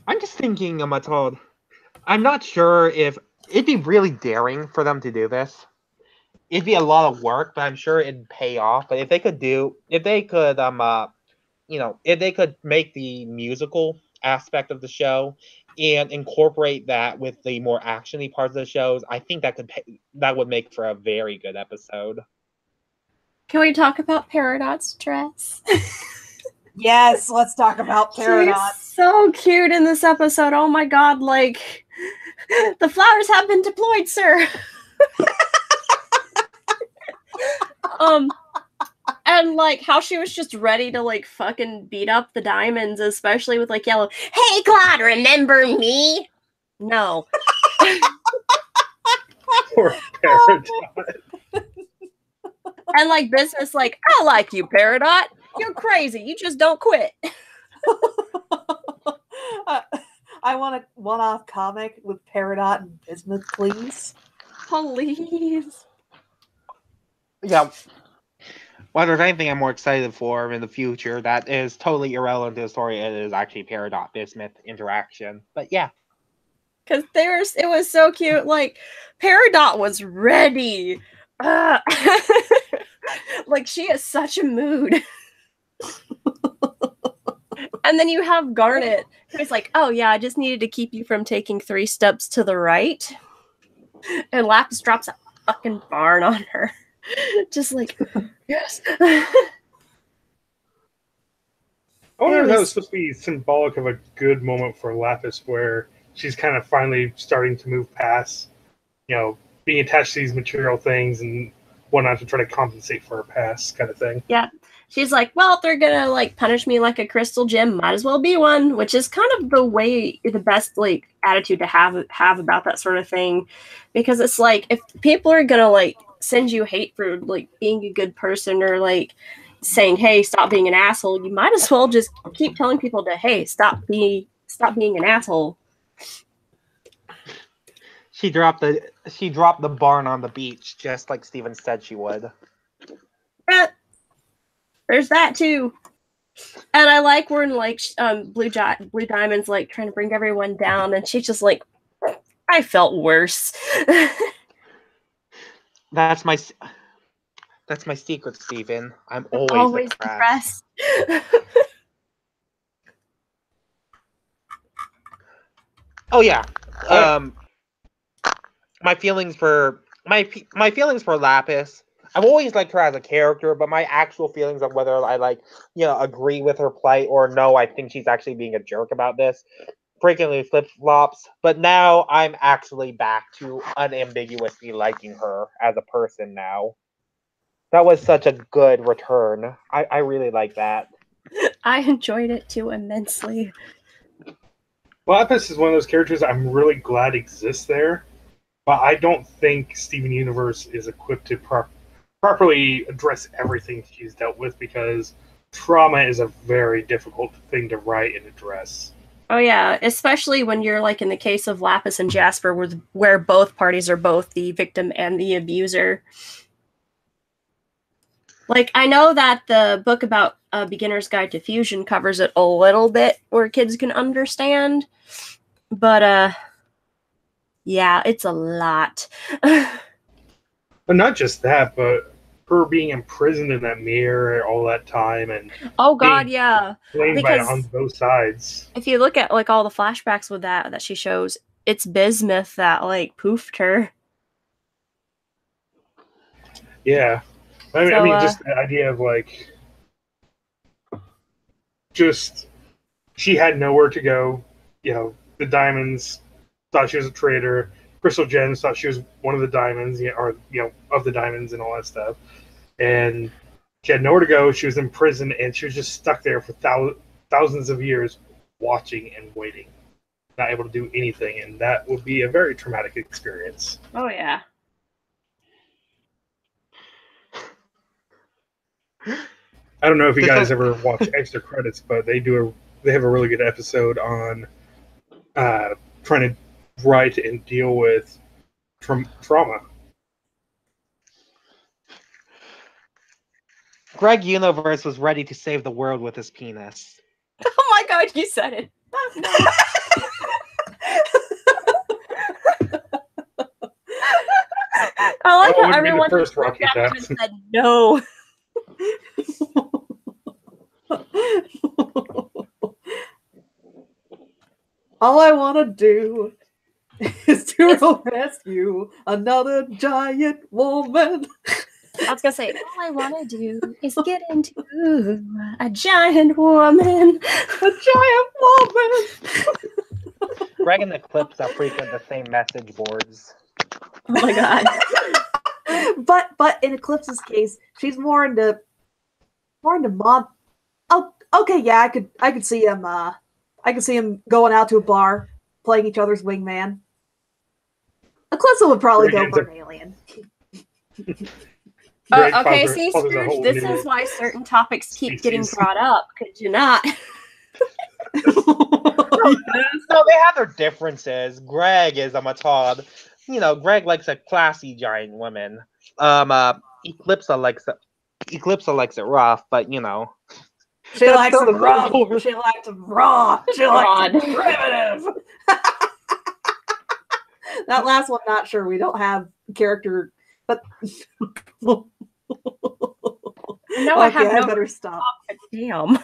I'm just thinking, Matod, I'm not sure if it'd be really daring for them to do this. It'd be a lot of work, but I'm sure it'd pay off. But if they could make the musical aspect of the show and incorporate that with the more actiony parts of the shows, I think that would make for a very good episode. Can we talk about Peridot's dress? Yes, let's talk about Peridot. She's so cute in this episode. Oh my god, like, the flowers have been deployed, sir. And like how she was just ready to like fucking beat up the diamonds, especially with like Yellow. Hey Claude, remember me? No. Poor Peridot. And like Business, like, I like you, Peridot. You're crazy. You just don't quit. I want a one-off comic with Peridot and Bismuth, please. Please. Yeah. Well, there's anything I'm more excited for in the future that is totally irrelevant to the story, it is actually Peridot Bismuth interaction. But yeah. Because it was so cute. Like, Peridot was ready. Like, she is such a mood. And then you have Garnet, who's like, oh yeah, I just needed to keep you from taking 3 steps to the right. And Lapis drops a fucking barn on her. Just like, yes. I wonder if that was supposed to be symbolic of a good moment for Lapis, where she's kind of finally starting to move past, being attached to these material things and whatnot to try to compensate for her past, kind of thing. Yeah. She's like, well, if they're gonna like punish me like a crystal gem, might as well be one, which is kind of the best like attitude to have about that sort of thing. Because it's like, if people are gonna like send you hate for like being a good person, or like saying, hey, stop being an asshole, you might as well just keep telling people to, hey, stop being an asshole. She dropped the barn on the beach, just like Steven said she would. Yeah, there's that too. And I like when like Blue Diamond's like trying to bring everyone down, and she's just like, I felt worse. That's my secret, Steven. I'm always depressed. Oh yeah. My feelings for Lapis. I've always liked her as a character, but my actual feelings of whether I agree with her plight or no, I think she's actually being a jerk about this, frequently flip-flops. But now I'm actually back to unambiguously liking her as a person now. That was such a good return. I really like that. I enjoyed it too immensely. Lapis is one of those characters I'm really glad exists there, but I don't think Steven Universe is equipped to properly address everything she's dealt with, because trauma is a very difficult thing to write and address. Oh yeah, especially when you're like in the case of Lapis and Jasper, where both parties are both the victim and the abuser. Like, I know that the book about A Beginner's Guide to Fusion covers it a little bit where kids can understand, but yeah, it's a lot. But not just that, but her being imprisoned in that mirror all that time, and oh god, yeah, because on both sides. If you look at like all the flashbacks with that she shows, it's Bismuth that like poofed her. Yeah, I mean, just the idea of like, just she had nowhere to go. You know, the diamonds thought she was a traitor. Crystal Gems thought she was one of the diamonds, or of the diamonds and all that stuff. And she had nowhere to go. She was in prison, and she was just stuck there for thousands of years, watching and waiting, not able to do anything. And that would be a very traumatic experience. Oh yeah. I don't know if you guys ever watch Extra Credits, but they have a really good episode on trying to write and deal with trauma. Greg Universe was ready to save the world with his penis. Oh my god, you said it. I like how everyone just looked at him and said no. All I want to do is to rescue another giant woman. I was going to say, all I want to do is get into a giant woman. A giant woman. Greg and Eclipse are frequent the same message boards. Oh my god. But in Eclipse's case, she's more into mob. Oh, okay, yeah, I could see him. I could see him going out to a bar, playing each other's wingman. Eclipse would probably go for an alien. Okay, see, Scrooge, this is why certain topics keep getting brought up. Could you not? No, they have their differences. Greg is a matard. Greg likes a classy giant woman. Eclipse likes it rough, but she likes it rough. She likes it raw. She likes it primitive. That last one, not sure. We don't have character, but no, okay, I have I no better stop. Damn.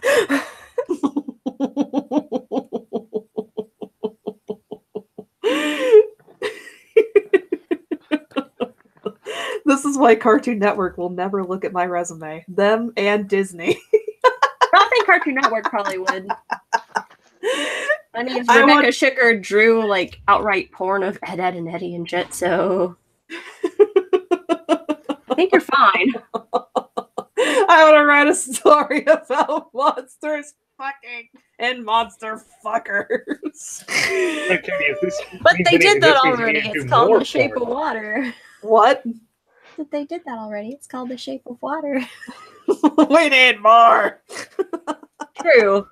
This is why Cartoon Network will never look at my resume. Them and Disney. I think Cartoon Network probably would. I mean, Rebecca Schicker drew like outright porn of Ed, Ed, and Eddie and shit, so I think you're fine. I want to write a story about monsters fucking and monster fuckers. But they did that already. It's called The Shape of Water. What? But they did that already. It's called The Shape of Water. We need more. True.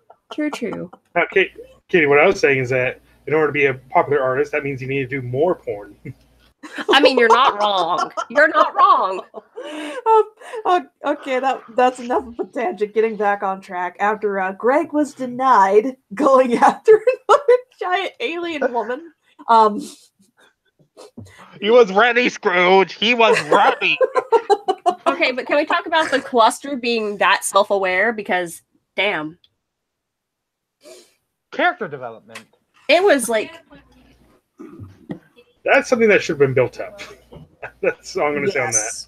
Now, Katie, what I was saying is that in order to be a popular artist, that means you need to do more porn. I mean, you're not wrong. You're not wrong. Okay, that's enough of a tangent. Getting back on track. After Greg was denied going after another giant alien woman, he was ready, Scrooge. He was ready. Okay, but can we talk about the cluster being that self-aware? Because, damn. Character development. It was like... That's something that should have been built up. That's all I'm going to say on that.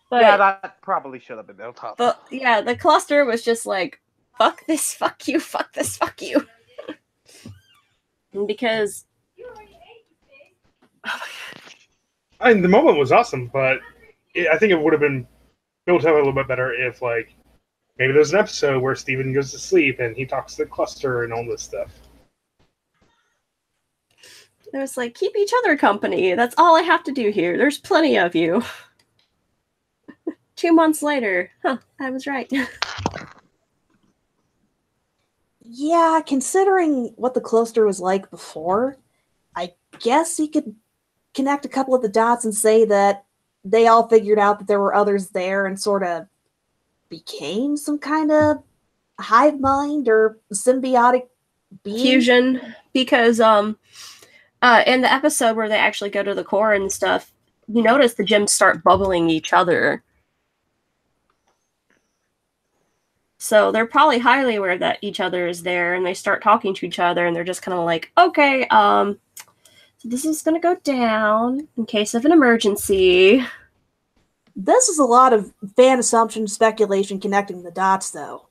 But, yeah, that probably should have been built up. But, yeah, the cluster was just like, fuck this, fuck you, fuck this, fuck you. Because... I mean, the moment was awesome, but I think it would have been built up a little bit better if, like, maybe there's an episode where Steven goes to sleep and he talks to the cluster and all this stuff. It was like, keep each other company. That's all I have to do here. There's plenty of you. 2 months later. Huh, I was right. Yeah, considering what the cluster was like before, I guess you could connect a couple of the dots and say that they all figured out that there were others there and sort of became some kind of hive mind or symbiotic being. Fusion. Because in the episode where they actually go to the core and stuff, you notice the gems start bubbling each other. So they're probably highly aware that each other is there, and they start talking to each other, and they're just kind of like, okay, so this is going to go down in case of an emergency. This is a lot of fan assumption, speculation, connecting the dots, though.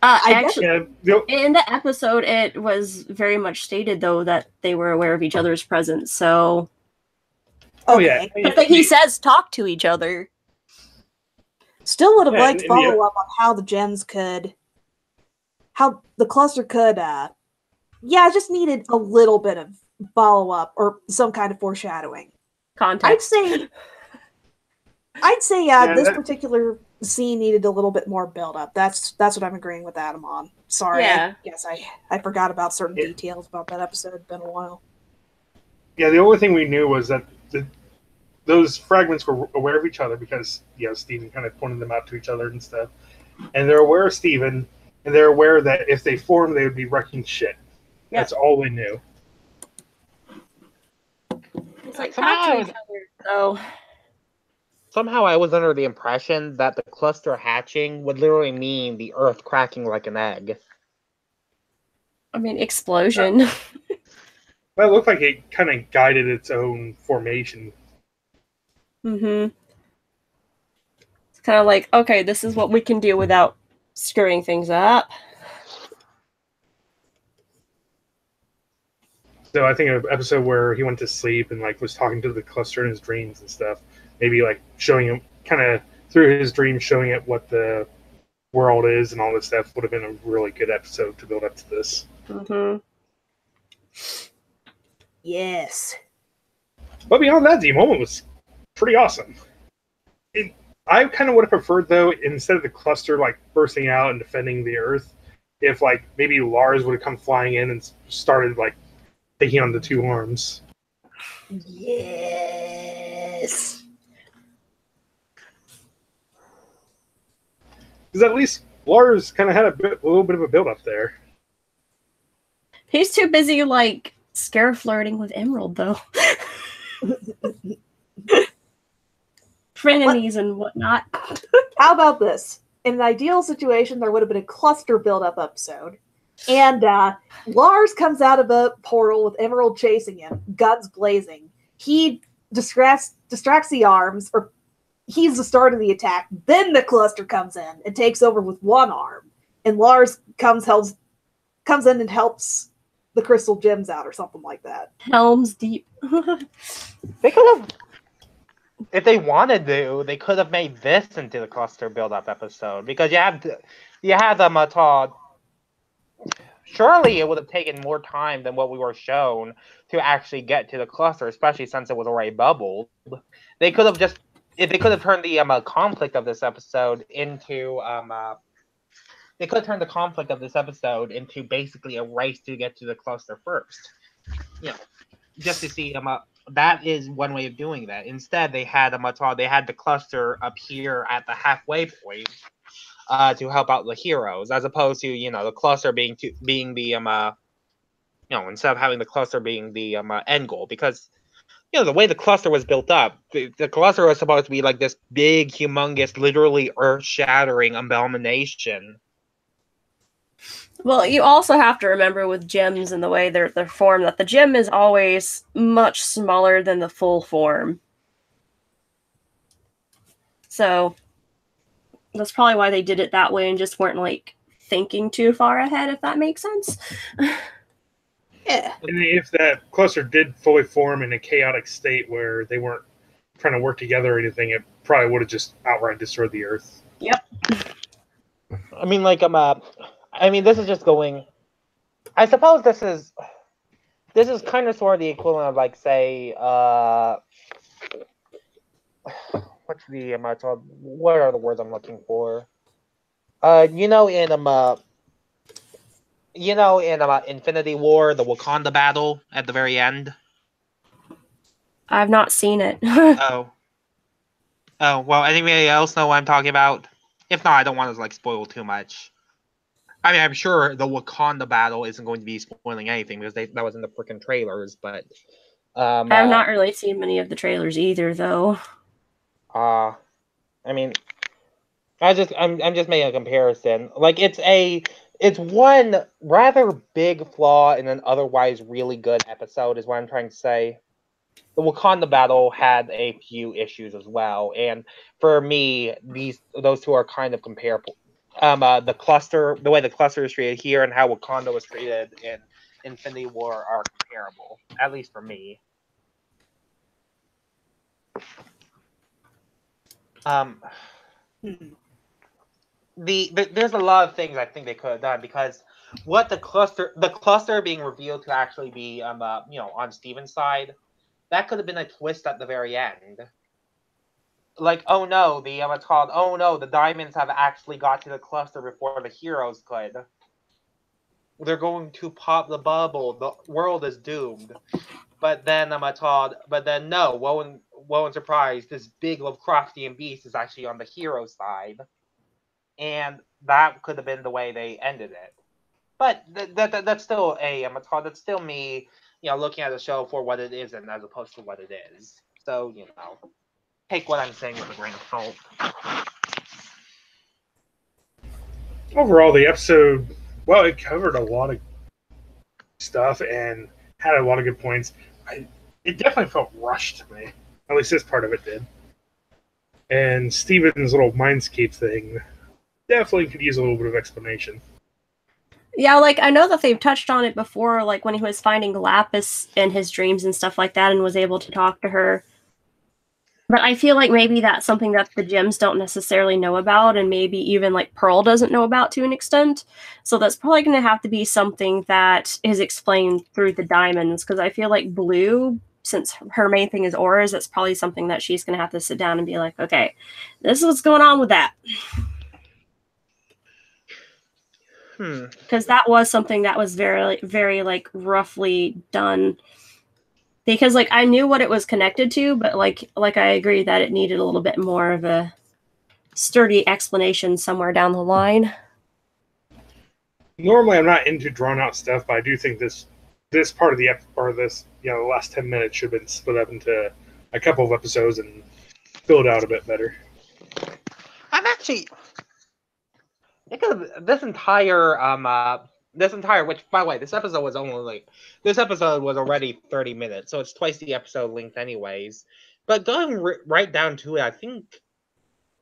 Actually, in the episode, it was very much stated, though, that they were aware of each other's presence, so... Oh, yeah. But he says talk to each other. Still would have liked follow-up on how the gems could... How the cluster could, I just needed a little bit of follow-up, or some kind of foreshadowing. Context. I'd say this particular scene needed a little bit more build-up. That's what I'm agreeing with Adam on. Sorry, I guess I forgot about certain details about that episode. It's been a while. Yeah, the only thing we knew was that those fragments were aware of each other because, Steven kind of pointed them out to each other and stuff. And they're aware of Steven, and they're aware that if they formed, they would be wrecking shit. Yeah. That's all they knew. It's like, talk to each other, though. Somehow I was under the impression that the cluster hatching would literally mean the Earth cracking like an egg. I mean, explosion. Well, it looked like it kind of guided its own formation. Mm-hmm. It's kind of like, okay, this is what we can do without screwing things up. So I think an episode where he went to sleep and was talking to the cluster in his dreams and stuff. Maybe showing him kind of through his dreams, showing it what the world is and all this stuff would have been a really good episode to build up to this. Mm-hmm. Yes. But beyond that, the moment was pretty awesome. I kind of would have preferred, though, instead of the cluster bursting out and defending the Earth, if maybe Lars would have come flying in and started taking on the two arms. Yes. Because at least Lars kind of had a little bit of a build up there. He's too busy scare flirting with Emerald, though. Frenemies and whatnot. How about this? In an ideal situation, there would have been a cluster build-up episode. And Lars comes out of a portal with Emerald chasing him, guns blazing. He distracts the arms, or he's the start of the attack. Then the cluster comes in and takes over with one arm. And Lars comes in and helps the crystal gems out or something like that. Helms deep. They could have, if they wanted to, they could have made this into the cluster build-up episode, because you had them taught. Surely it would have taken more time than what we were shown to actually get to the cluster, especially since it was already bubbled. They could have turned the conflict of this episode into basically a race to get to the cluster first. Just to see that is one way of doing that. Instead, they had the cluster up here at the halfway point to help out the heroes, as opposed to the cluster being the instead of having the cluster being the end goal, because the way the cluster was built up, the cluster was supposed to be this big, humongous, literally earth-shattering abomination. Well, you also have to remember with gems and the way they're formed, that the gem is always much smaller than the full form. So that's probably why they did it that way and just weren't thinking too far ahead, if that makes sense. Yeah. And if that cluster did fully form in a chaotic state where they weren't trying to work together or anything, it probably would have just outright destroyed the Earth. Yep. This is just going. I suppose this is kind of sort of the equivalent of say what's the what are the words I'm looking for? In Infinity War, the Wakanda battle at the very end. I've not seen it. Oh, well, anybody else know what I'm talking about? If not, I don't want to spoil too much. I'm sure the Wakanda battle isn't going to be spoiling anything because that was in the freaking trailers. But I've not really seen many of the trailers either, though. I'm just making a comparison. Like it's one rather big flaw in an otherwise really good episode, is what I'm trying to say. The Wakanda battle had a few issues as well, and for me, those two are kind of comparable. The way the cluster is treated here, and how Wakanda was treated in Infinity War are comparable, at least for me. There's a lot of things I think they could have done, because what the cluster being revealed to actually be on Steven's side, that could have been a twist at the very end. Like, oh no, the diamonds have actually got to the cluster before the heroes could. They're going to pop the bubble. The world is doomed. But then no, woe and surprise, this big Lovecraftian beast is actually on the hero side. And that could have been the way they ended it. But that's still that's still me, looking at the show for what it isn't as opposed to what it is. So, take what I'm saying with a grain of salt. Overall, the episode, well, it covered a lot of stuff and had a lot of good points. It definitely felt rushed to me. At least this part of it did. And Steven's little mindscape thing definitely could use a little bit of explanation. Yeah, like, I know that they've touched on it before, like when he was finding Lapis in his dreams and stuff like that and was able to talk to her. But I feel like maybe that's something that the gems don't necessarily know about, and maybe even like Pearl doesn't know about to an extent. So that's probably going to have to be something that is explained through the diamonds, because I feel like Blue, since her main thing is auras, that's probably something that she's going to have to sit down and be like, okay, this is what's going on with that. Because that was something that was very, very like roughly done. Because like I knew what it was connected to, but like I agree that it needed a little bit more of a sturdy explanation somewhere down the line. Normally, I'm not into drawn out stuff, but I do think this part of the the last 10 minutes should have been split up into a couple of episodes and filled out a bit better. I'm actually this entire which, by the way, this episode was already 30 minutes, so it's twice the episode length anyways. But going right down to it, I think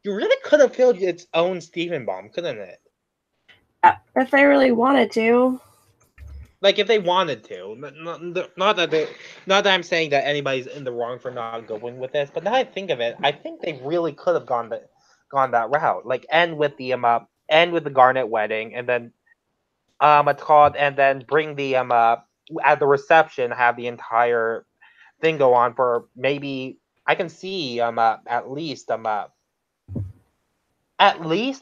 you really could have filled its own Steven bomb, couldn't it? If they really wanted to. Like, if they wanted to. Not that I'm saying that anybody's in the wrong for not going with this, but now I think of it, I think they really could have gone that route. Like, end with the Garnet wedding, and then and then bring the at the reception, have the entire thing go on for maybe, I can see at least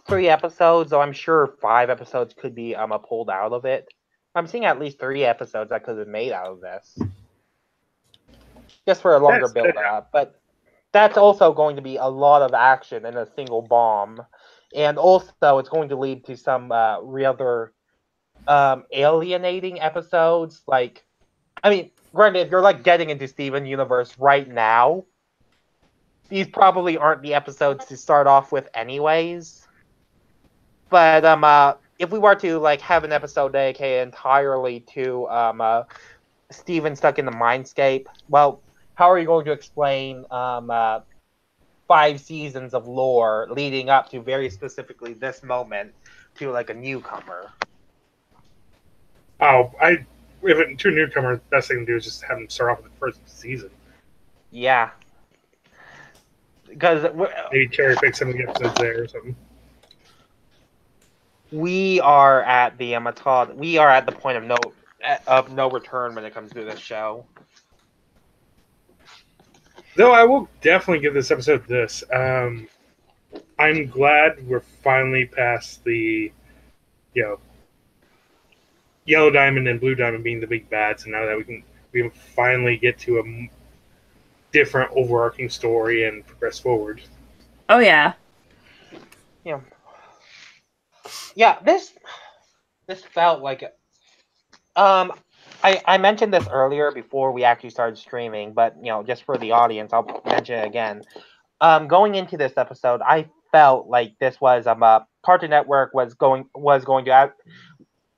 3 episodes, though I'm sure 5 episodes could be pulled out of it. I'm seeing at least 3 episodes that could have been made out of this, just for a longer build up. But that's also going to be a lot of action in a single bomb, and also it's going to lead to some rather alienating episodes. Like, I mean, granted, if you're like getting into Steven Universe right now, these probably aren't the episodes to start off with anyways. But if we were to like have an episode dedicated entirely to Steven stuck in the mindscape, well, how are you going to explain 5 seasons of lore leading up to very specifically this moment to like a newcomer? If to a newcomer, the best thing to do is just have them start off with the first season. Yeah. Because maybe cherry pick some of the episodes there or something. We are at the point of no return when it comes to this show. Though I will definitely give this episode this. I'm glad we're finally past the, Yellow Diamond and Blue Diamond being the big bads, and now that we can finally get to a different overarching story and progress forward. Oh yeah. Yeah, this felt like I mentioned this earlier before we actually started streaming, but just for the audience, I'll mention it again. Going into this episode, I felt like this was Cartoon Network was going to.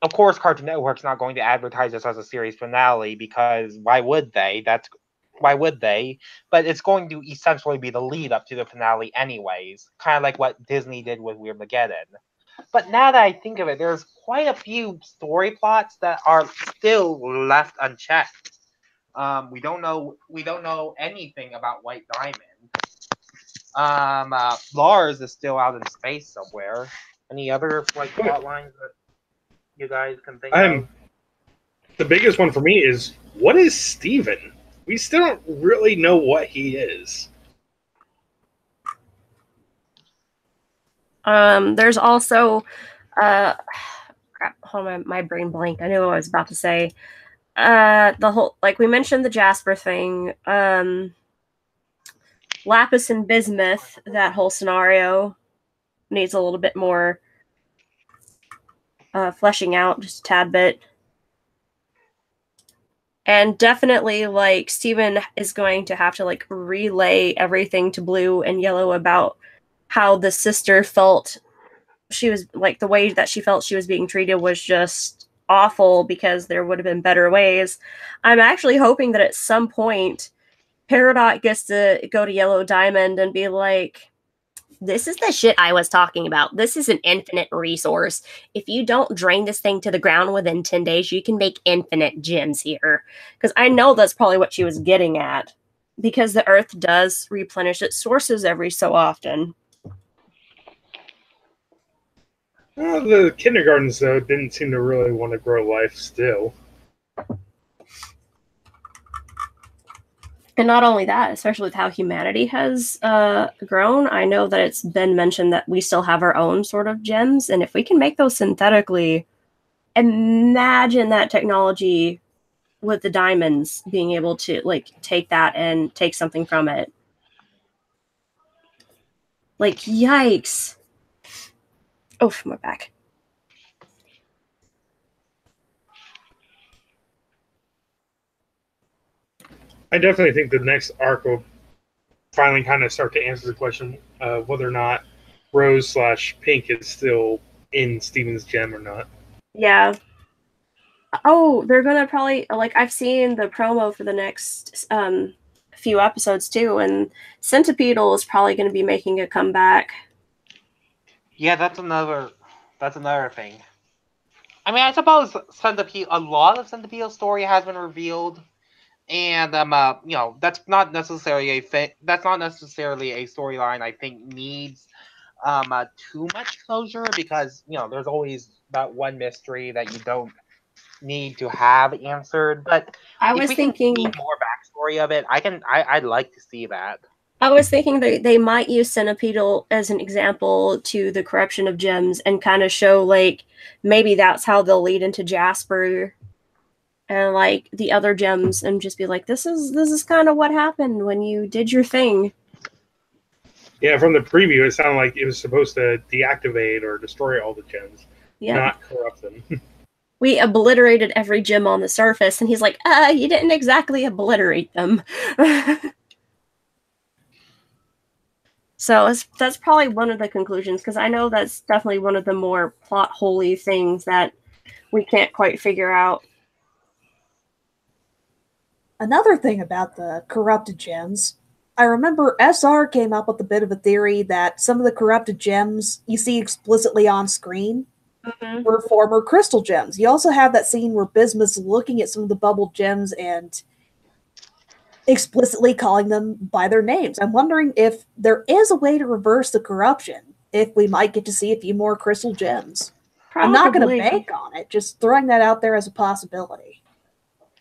Of course, Cartoon Network's not going to advertise this as a series finale because why would they? Why would they? But it's going to essentially be the lead up to the finale, anyways. Kind of like what Disney did with Weirdmageddon. But now that I think of it, there's quite a few story plots that are still left unchecked. We don't know anything about White Diamond. Lars is still out in space somewhere. Any other plot lines that you guys can think of? The biggest one for me is, what is Steven? We still don't really know what he is. There's also crap, hold on, my brain blanked. I knew what I was about to say. The whole, like we mentioned, the Jasper thing, Lapis and Bismuth, that whole scenario needs a little bit more fleshing out, just a tad bit. And definitely, like, Steven is going to have to, like, relay everything to Blue and Yellow about how the sister felt. She was, like, the way that she felt she was being treated was just awful because there would have been better ways. I'm actually hoping that at some point, Peridot gets to go to Yellow Diamond and be like, this is the shit I was talking about. This is an infinite resource. If you don't drain this thing to the ground within 10 days, you can make infinite gems here. Because I know that's probably what she was getting at. Because the Earth does replenish its sources every so often. Well, the kindergartens, though, didn't seem to really want to grow life still. And not only that, especially with how humanity has grown, I know that it's been mentioned that we still have our own sort of gems. And if we can make those synthetically, imagine that technology with the diamonds being able to, like, take that and take something from it. Like, yikes. Oh, my back. I definitely think the next arc will finally kind of start to answer the question of whether or not Rose/Pink is still in Steven's gem or not. Yeah. Oh, they're gonna probably, like, I've seen the promo for the next few episodes too, and Centipedal is probably going to be making a comeback. Yeah, that's another thing. I mean, I suppose a lot of Centipedal's story has been revealed. And that's not necessarily a storyline I think needs too much closure, because there's always that one mystery that you don't need to have answered. But I was thinking can see more backstory of it. I'd like to see that. I was thinking they might use Centipedal as an example to the corruption of gems and kind of show, like, maybe that's how they'll lead into Jasper and, like, the other gems, and just be like, this is kind of what happened when you did your thing. Yeah, from the preview, it sounded like it was supposed to deactivate or destroy all the gems, not corrupt them. We obliterated every gem on the surface, and he's like, you didn't exactly obliterate them. So that's probably one of the conclusions, because I know that's definitely one of the more plot-holy things that we can't quite figure out. Another thing about the corrupted gems, I remember SR came up with a bit of a theory that some of the corrupted gems you see explicitly on screen were former crystal gems. You also have that scene where Bismuth's looking at some of the bubbled gems and explicitly calling them by their names. I'm wondering if there is a way to reverse the corruption, if we might get to see a few more crystal gems. Probably. I'm not going to bank on it, just throwing that out there as a possibility.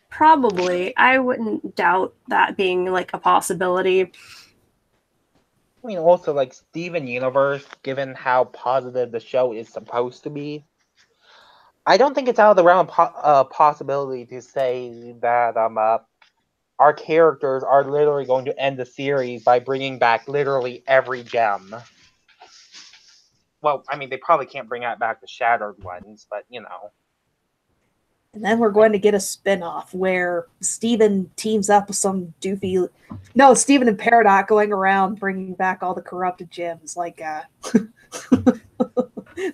Probably. I wouldn't doubt that being, like, a possibility. I mean, also, like, Steven Universe, given how positive the show is supposed to be, I don't think it's out of the realm of possibility to say that our characters are literally going to end the series by bringing back literally every gem. Well, I mean, they probably can't bring back the shattered ones, but And then we're going to get a spin-off where Steven teams up with some doofy... No, Steven and Peridot going around bringing back all the corrupted gems, like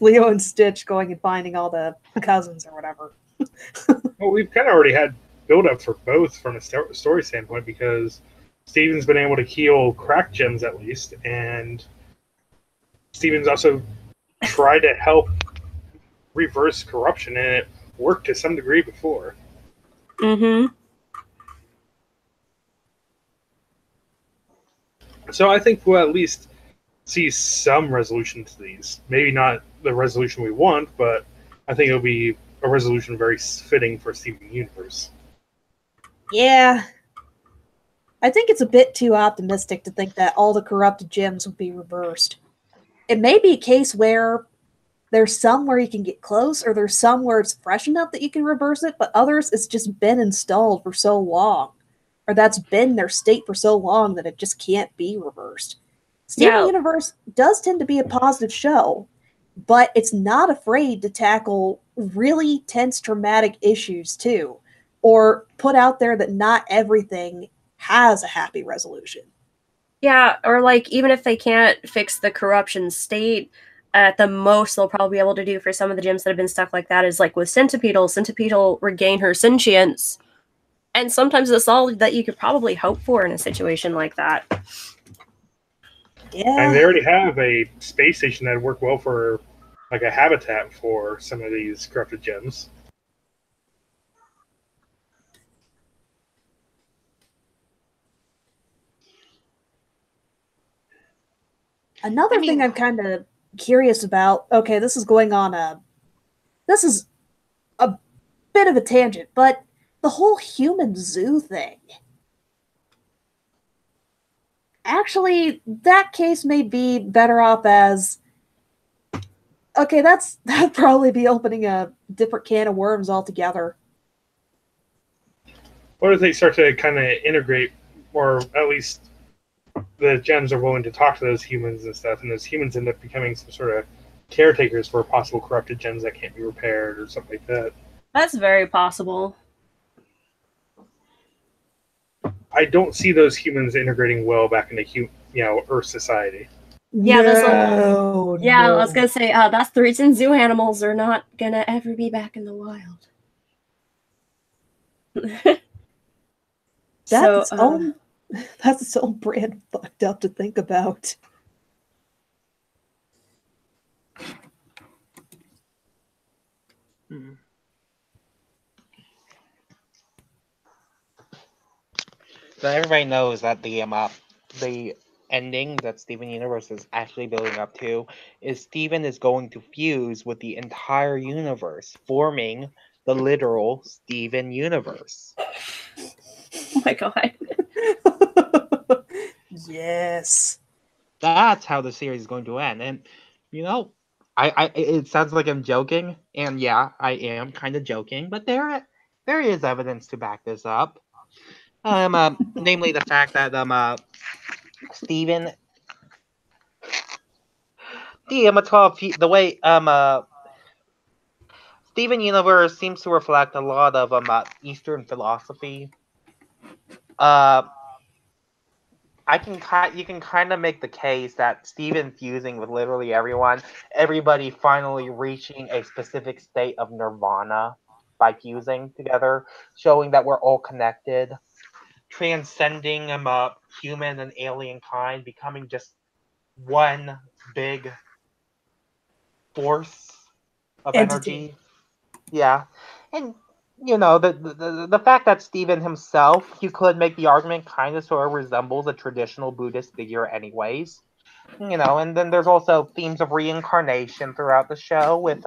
Leo and Stitch going and finding all the cousins or whatever. Well, we've kind of already had build-up for both from a story standpoint, because Steven's been able to heal cracked gems at least, and Steven's also tried to help reverse corruption, and it worked to some degree before. Mm-hmm. So I think we'll at least see some resolution to these. Maybe not the resolution we want, but I think it'll be a resolution very fitting for Steven Universe. Yeah. I think it's a bit too optimistic to think that all the corrupted gems would be reversed. It may be a case where there's some where you can get close, or there's some where it's fresh enough that you can reverse it, but others it's just been installed for so long, or that's been their state for so long that it just can't be reversed. Steven Universe does tend to be a positive show, but it's not afraid to tackle really tense, traumatic issues too, or put out there that not everything has a happy resolution. Yeah, or like, even if they can't fix the corruption state, at the most they'll probably be able to do for some of the gems that have been stuck like that is like with Centipede regain her sentience. And sometimes that's all that you could probably hope for in a situation like that. Yeah. And they already have a space station that would work well for like a habitat for some of these corrupted gems. Another thing I'm kind of curious about, okay, this is going on this is a bit of a tangent, but the whole human zoo thing. Actually, that case may be better off as, okay, that'd probably be opening a different can of worms altogether. What if they start to kind of integrate, or at least the gems are willing to talk to those humans and stuff, and those humans end up becoming some sort of caretakers for possible corrupted gems that can't be repaired or something like that. That's very possible. I don't see those humans integrating well back into Earth society. Yeah, no. I was gonna say that's the reason zoo animals are not gonna ever be back in the wild. That's its own brand fucked up to think about. So everybody knows that the ending that Steven Universe is actually building up to is Steven is going to fuse with the entire universe, forming the literal Steven Universe. Oh my god. Yes. That's how the series is going to end. And, it sounds like I'm joking, and yeah, I am kind of joking, but there is evidence to back this up. Namely the fact that Steven, the way Steven Universe seems to reflect a lot of Eastern philosophy. You can kind of make the case that Steven fusing with literally everybody finally reaching a specific state of nirvana by fusing together, showing that we're all connected, transcending human and alien kind, becoming just one big force of energy. Yeah. And the fact that Steven himself, you could make the argument, kind of sort of resembles a traditional Buddhist figure anyways. And then there's also themes of reincarnation throughout the show with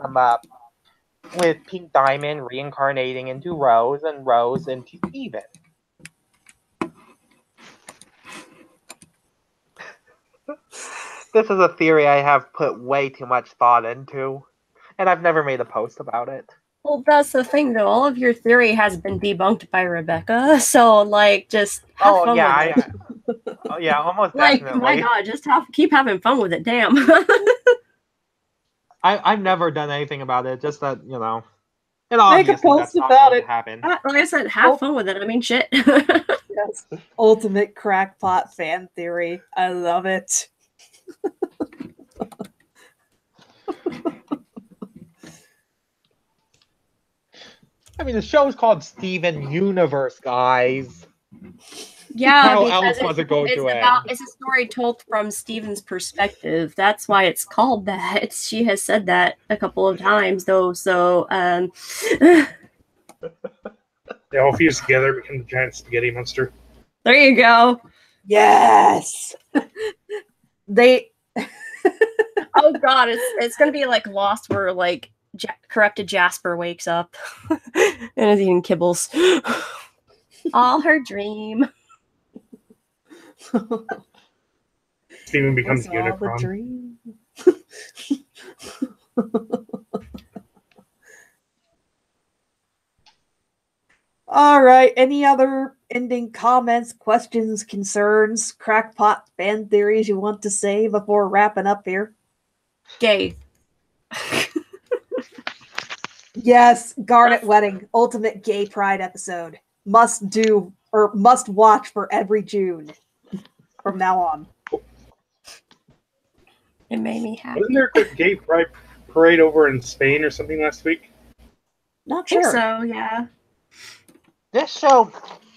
Pink Diamond reincarnating into Rose and Rose into Steven. This is a theory I have put way too much thought into, and I've never made a post about it. Well, that's the thing, though. All of your theory has been debunked by Rebecca, so, just have fun with it. Yeah, almost definitely. My god, just keep having fun with it, damn. I've never done anything about it, just that, And obviously, that's not going to happen. Like I said, have fun with it. I mean, shit. Yes. Ultimate crackpot fan theory. I love it. I mean, the show's called Steven Universe, guys. Yeah, How because else was it going to end? It's a story told from Steven's perspective. That's why it's called that. She has said that a couple of times, though. So, they all fuse together, become the giant spaghetti monster. There you go. Yes. They. Oh God, it's gonna be like Lost, where like corrupted Jasper wakes up and is eating kibbles. All her dream. Steven becomes Unicron. Dream. All right. Any other ending comments, questions, concerns, crackpot fan theories you want to say before wrapping up here? Gay. Yes, Garnet Wedding, ultimate gay pride episode. Must do or must watch for every June from now on. It made me happy. Wasn't there a gay pride parade over in Spain or something last week? Not I think sure. so, yeah. This show,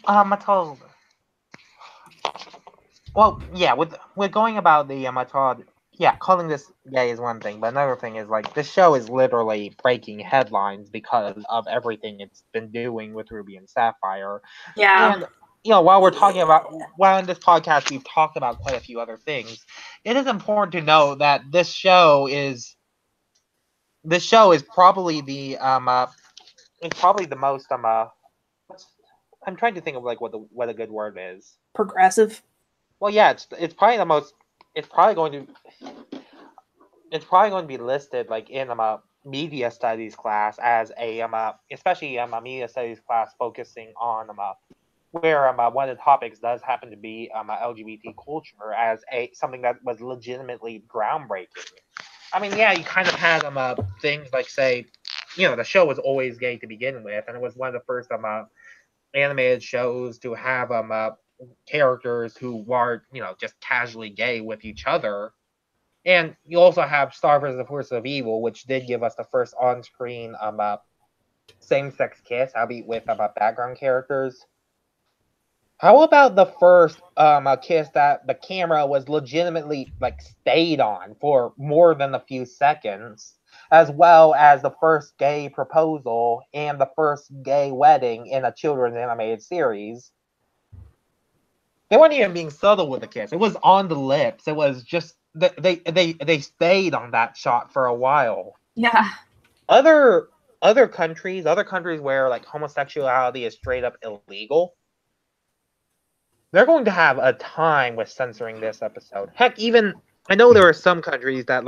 I told. Well, yeah, with going about the I told, yeah, calling this gay is one thing, but another thing is like this show is literally breaking headlines because of everything it's been doing with Ruby and Sapphire. Yeah. And while we're talking about, while in this podcast we've talked about quite a few other things, it is important to know that this show is probably the it's probably the most I'm trying to think of like what a good word is. Progressive. Well, yeah, it's probably the most. It's probably going to be listed like in a media studies class as a especially a media studies class focusing on where one of the topics does happen to be LGBT culture as something that was legitimately groundbreaking. I mean, yeah, you kind of had things like, say, the show was always gay to begin with, and it was one of the first animated shows to have characters who weren't just casually gay with each other. And you also have Star vs. the Force of Evil, which did give us the first on-screen same-sex kiss, albeit with background characters. How about the first kiss that the camera was legitimately like stayed on for more than a few seconds, as well as the first gay proposal and the first gay wedding in a children's animated series? They weren't even being subtle with the kiss. It was on the lips. It was just they stayed on that shot for a while. Yeah. Other countries where like homosexuality is straight up illegal, they're going to have a time with censoring this episode. Heck, even I know there are some countries that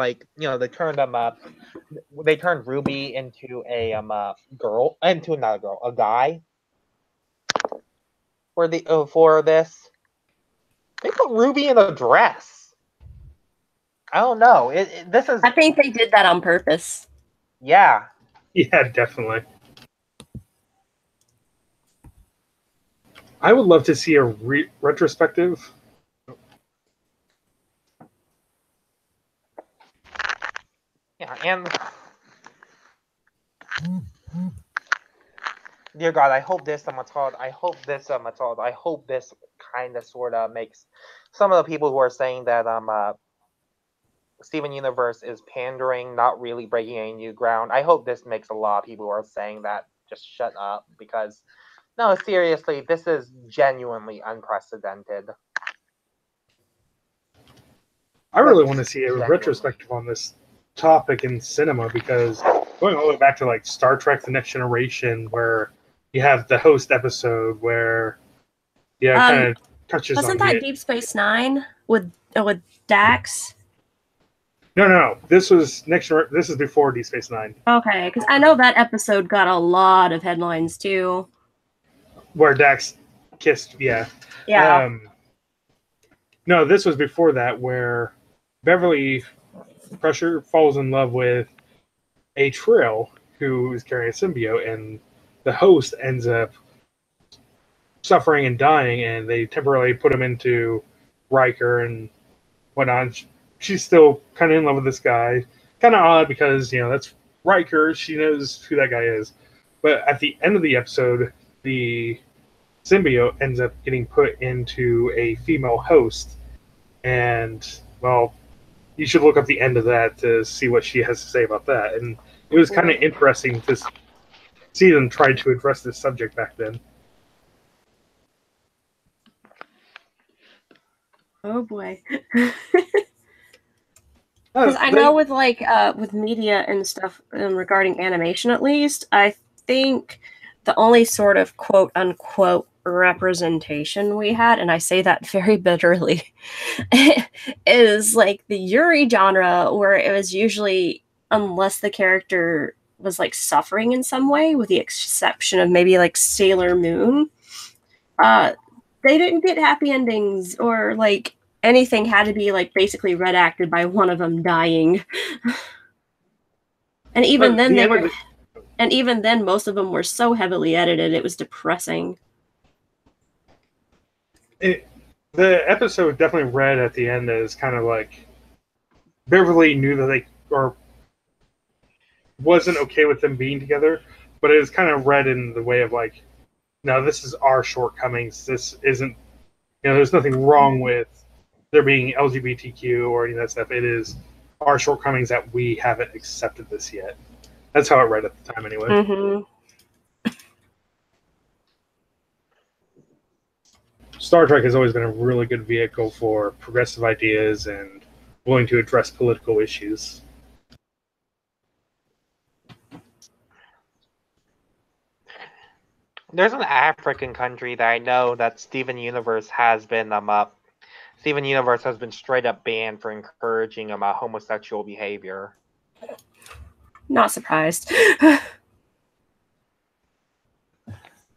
they turned Ruby into a guy for this. They put Ruby in a dress. I don't know. I think they did that on purpose. Yeah. Yeah, definitely. I would love to see a retrospective. Yeah, and dear God, I hope this kind of sort of makes some of the people who are saying that Steven Universe is pandering, not really breaking any new ground. I hope this makes a lot of people who are saying that just shut up, because no, seriously, this is genuinely unprecedented. I really want to see a retrospective on this topic in cinema, because going all the way back to like Star Trek: The Next Generation, where you have the host episode where kind of touches on. Wasn't that Deep Space Nine with Dax? No. This was This is before Deep Space Nine. Okay, because I know that episode got a lot of headlines too. Where Dax kissed, yeah. No, this was before that, where Beverly Crusher falls in love with a Trill, who is carrying a symbiote, and the host ends up suffering and dying, and they temporarily put him into Riker and whatnot. She's still kind of in love with this guy. Kind of odd because, that's Riker. She knows who that guy is. But at the end of the episode, the symbiote ends up getting put into a female host. And, well, you should look up the end of that to see what she has to say about that. And it was kind of interesting to see them try to address this subject back then. Oh boy. Because I know with with media and stuff regarding animation, at least, I think the only sort of quote unquote representation we had, and I say that very bitterly, is like the Yuri genre, where it was usually, unless the character was like suffering in some way, with the exception of maybe like Sailor Moon, they didn't get happy endings, or like anything had to be like basically redacted by one of them dying. And even then most of them were so heavily edited it was depressing. The episode definitely read at the end as kind of like Beverly knew that they wasn't okay with them being together, but it was kind of read in the way of like, no, this is our shortcomings. This isn't, there's nothing wrong with there being LGBTQ or any of that stuff. It is our shortcomings that we haven't accepted this yet. That's how it read at the time, anyway. Mm-hmm. Star Trek has always been a really good vehicle for progressive ideas and willing to address political issues. There's an African country that I know that Steven Universe has been Steven Universe has been straight up banned for encouraging homosexual behavior. Not surprised.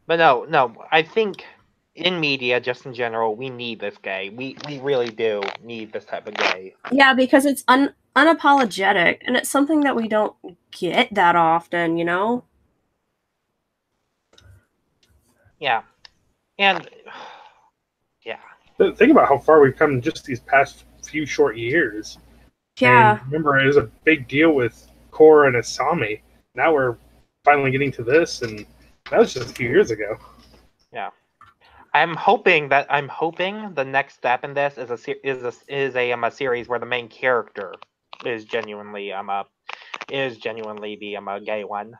But no, I think in media, just in general, we need this gay. We really do need this type of gay. Yeah, because it's unapologetic, and it's something that we don't get that often, Yeah. And yeah. Think about how far we've come in just these past few short years. Yeah. And remember, it was a big deal with Korra and Asami. Now we're finally getting to this, and that was just a few years ago. Yeah. I'm hoping the next step in this is a series where the main character is genuinely the gay one.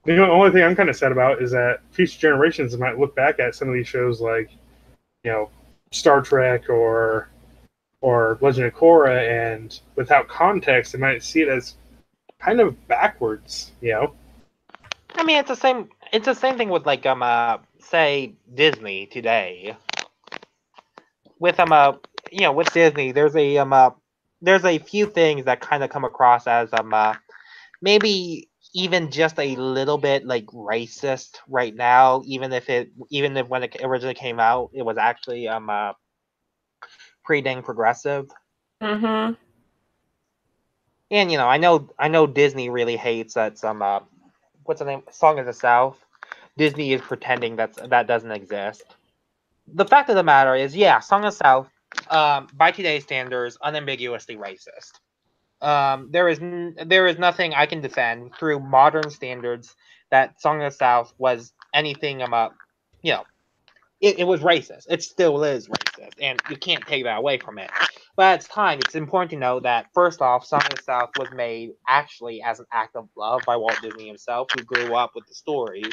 The only thing I'm kind of sad about is that future generations might look back at some of these shows like, Star Trek or Legend of Korra, and without context, they might see it as kind of backwards. I mean, it's the same thing with say Disney today. With with Disney, there's a few things that kind of come across as maybe even just a little bit like racist right now, even if when it originally came out, it was actually pretty dang progressive. Mm-hmm. And I know Disney really hates that what's the name? Song of the South. Disney is pretending that doesn't exist. The fact of the matter is, yeah, Song of the South, by today's standards, unambiguously racist. There is nothing I can defend through modern standards that Song of the South was anything it was racist. It still is racist, and you can't take that away from it. But at its time, it's important to know that, first off, Song of the South was made actually as an act of love by Walt Disney himself, who grew up with the stories.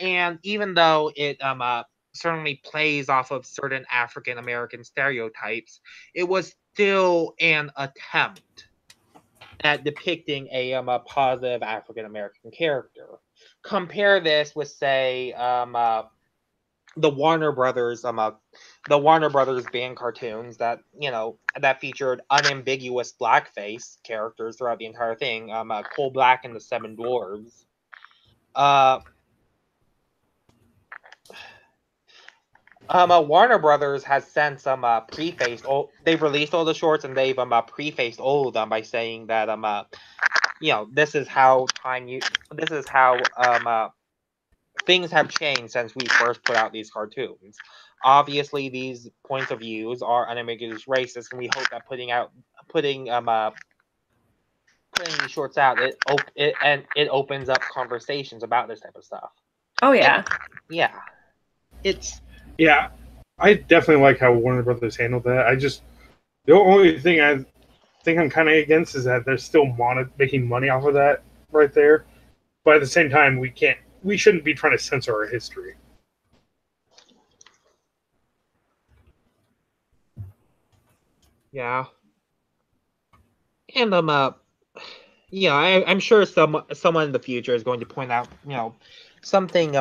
And even though it certainly plays off of certain African American stereotypes, it was still an attempt at depicting a positive African American character. Compare this with, say, the Warner Brothers band cartoons that that featured unambiguous blackface characters throughout the entire thing. Coal Black and the Seven Dwarves. Warner Brothers has since prefaced. They've released all the shorts, and they've prefaced all of them by saying that this is how things have changed since we first put out these cartoons. Obviously, these points of views are unambiguous racist, and we hope that putting these shorts out, it opens up conversations about this type of stuff. Oh yeah, Yeah, I definitely like how Warner Brothers handled that. The only thing I think I'm kind of against is that they're still making money off of that right there. But at the same time, we shouldn't be trying to censor our history. Yeah. And I'm sure someone in the future is going to point out, something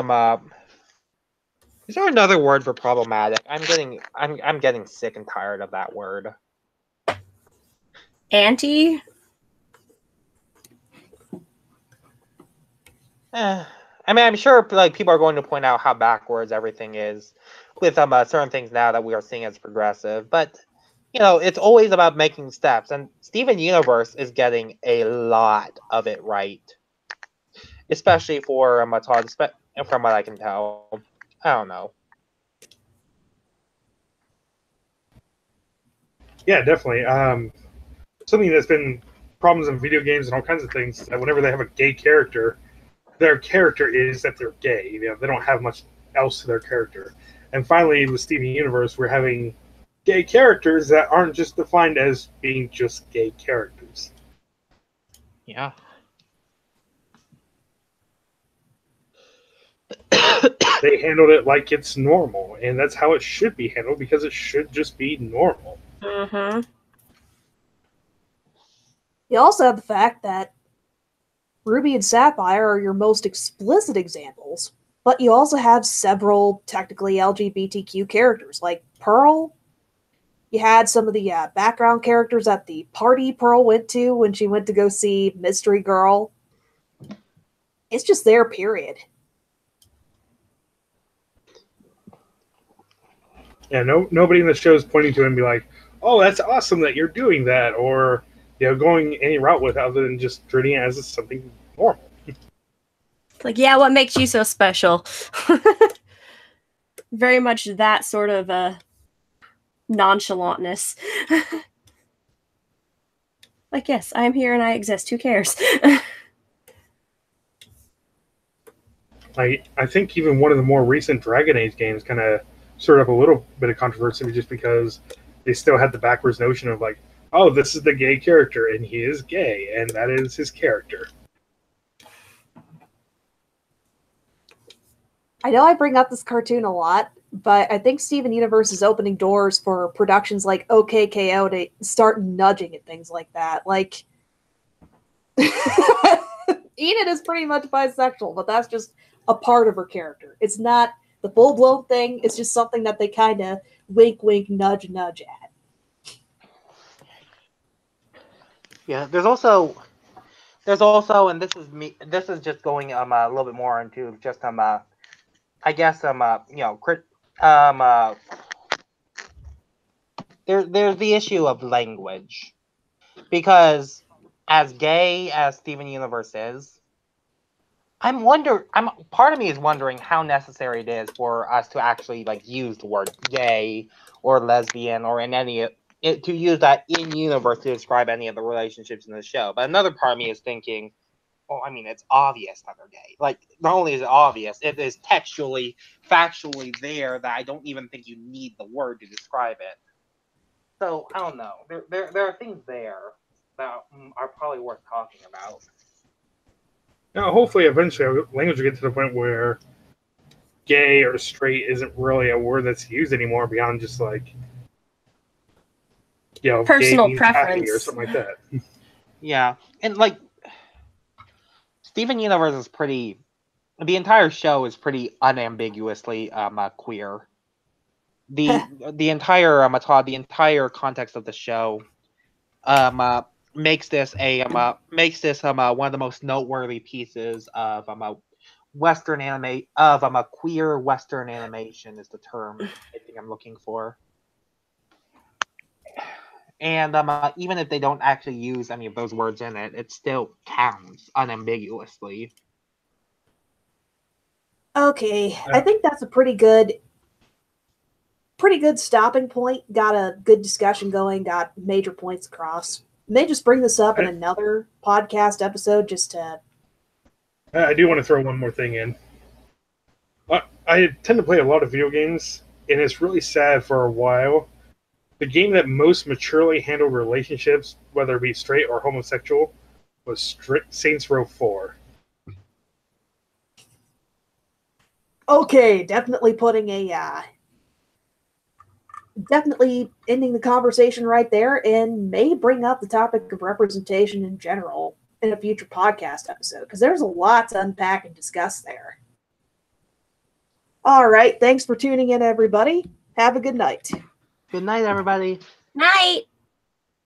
is there another word for problematic? I'm getting sick and tired of that word. Anti? I'm sure people are going to point out how backwards everything is with certain things now that we are seeing as progressive, but it's always about making steps, and Steven Universe is getting a lot of it right, especially for Todd. From what I can tell, I don't know. Yeah, definitely. Something that's been problems in video games and all kinds of things, that whenever they have a gay character, their character is that they're gay. They don't have much else to their character. And finally, with Steven Universe, we're having gay characters that aren't just defined as being just gay characters. Yeah. They handled it like it's normal, and that's how it should be handled, because it should just be normal. Mm-hmm. You also have the fact that Ruby and Sapphire are your most explicit examples, but you also have several technically LGBTQ characters, like Pearl. You had some of the background characters at the party Pearl went to when she went to go see Mystery Girl. It's just there, period. Yeah, nobody in the show is pointing to him and be like, "Oh, that's awesome that you're doing that," or going any route with, other than just treating it as something normal. Like, yeah, what makes you so special? Very much that sort of nonchalantness. Like, yes, I am here and I exist. Who cares? I think even one of the more recent Dragon Age games kind of stirred up a little bit of controversy, just because they still had the backwards notion of like, oh, this is the gay character and he is gay and that is his character. I know I bring up this cartoon a lot, but I think Steven Universe is opening doors for productions like OKKO to start nudging at things like that. Like, Enid is pretty much bisexual, but that's just a part of her character. It's not the full-blown thing. It's just something that they kind of wink, wink, nudge, nudge at. Yeah, there's also, and this is just going a little bit more into just I guess there's the issue of language, because as gay as Steven Universe is, part of me is wondering how necessary it is for us to actually use the word gay or lesbian or to use that in universe to describe any of the relationships in the show. But another part of me is thinking, well, I mean, it's obvious that they're gay. Not only is it obvious, it is textually, factually there that I don't even think you need the word to describe it. So I don't know. There are things there that are probably worth talking about. Now, hopefully, eventually, language will get to the point where gay or straight isn't really a word that's used anymore, beyond just personal gay preference or something like that. Yeah, and Steven Universe is pretty. The entire show is pretty unambiguously queer. The entire the entire context of the show makes this one of the most noteworthy pieces of Western anime of queer Western animation is the term I think I'm looking for. And even if they don't actually use any of those words in it, it still counts unambiguously. Okay, I think that's a pretty good stopping point. Got a good discussion going, got major points across. May just bring this up in another podcast episode just to... I do want to throw one more thing in. I tend to play a lot of video games, and it's really sad for a while. The game that most maturely handled relationships, whether it be straight or homosexual, was Saints Row 4. Okay, definitely putting definitely ending the conversation right there, and may bring up the topic of representation in general in a future podcast episode, because there's a lot to unpack and discuss there. All right, thanks for tuning in, everybody. Have a good night. Good night, everybody. Night.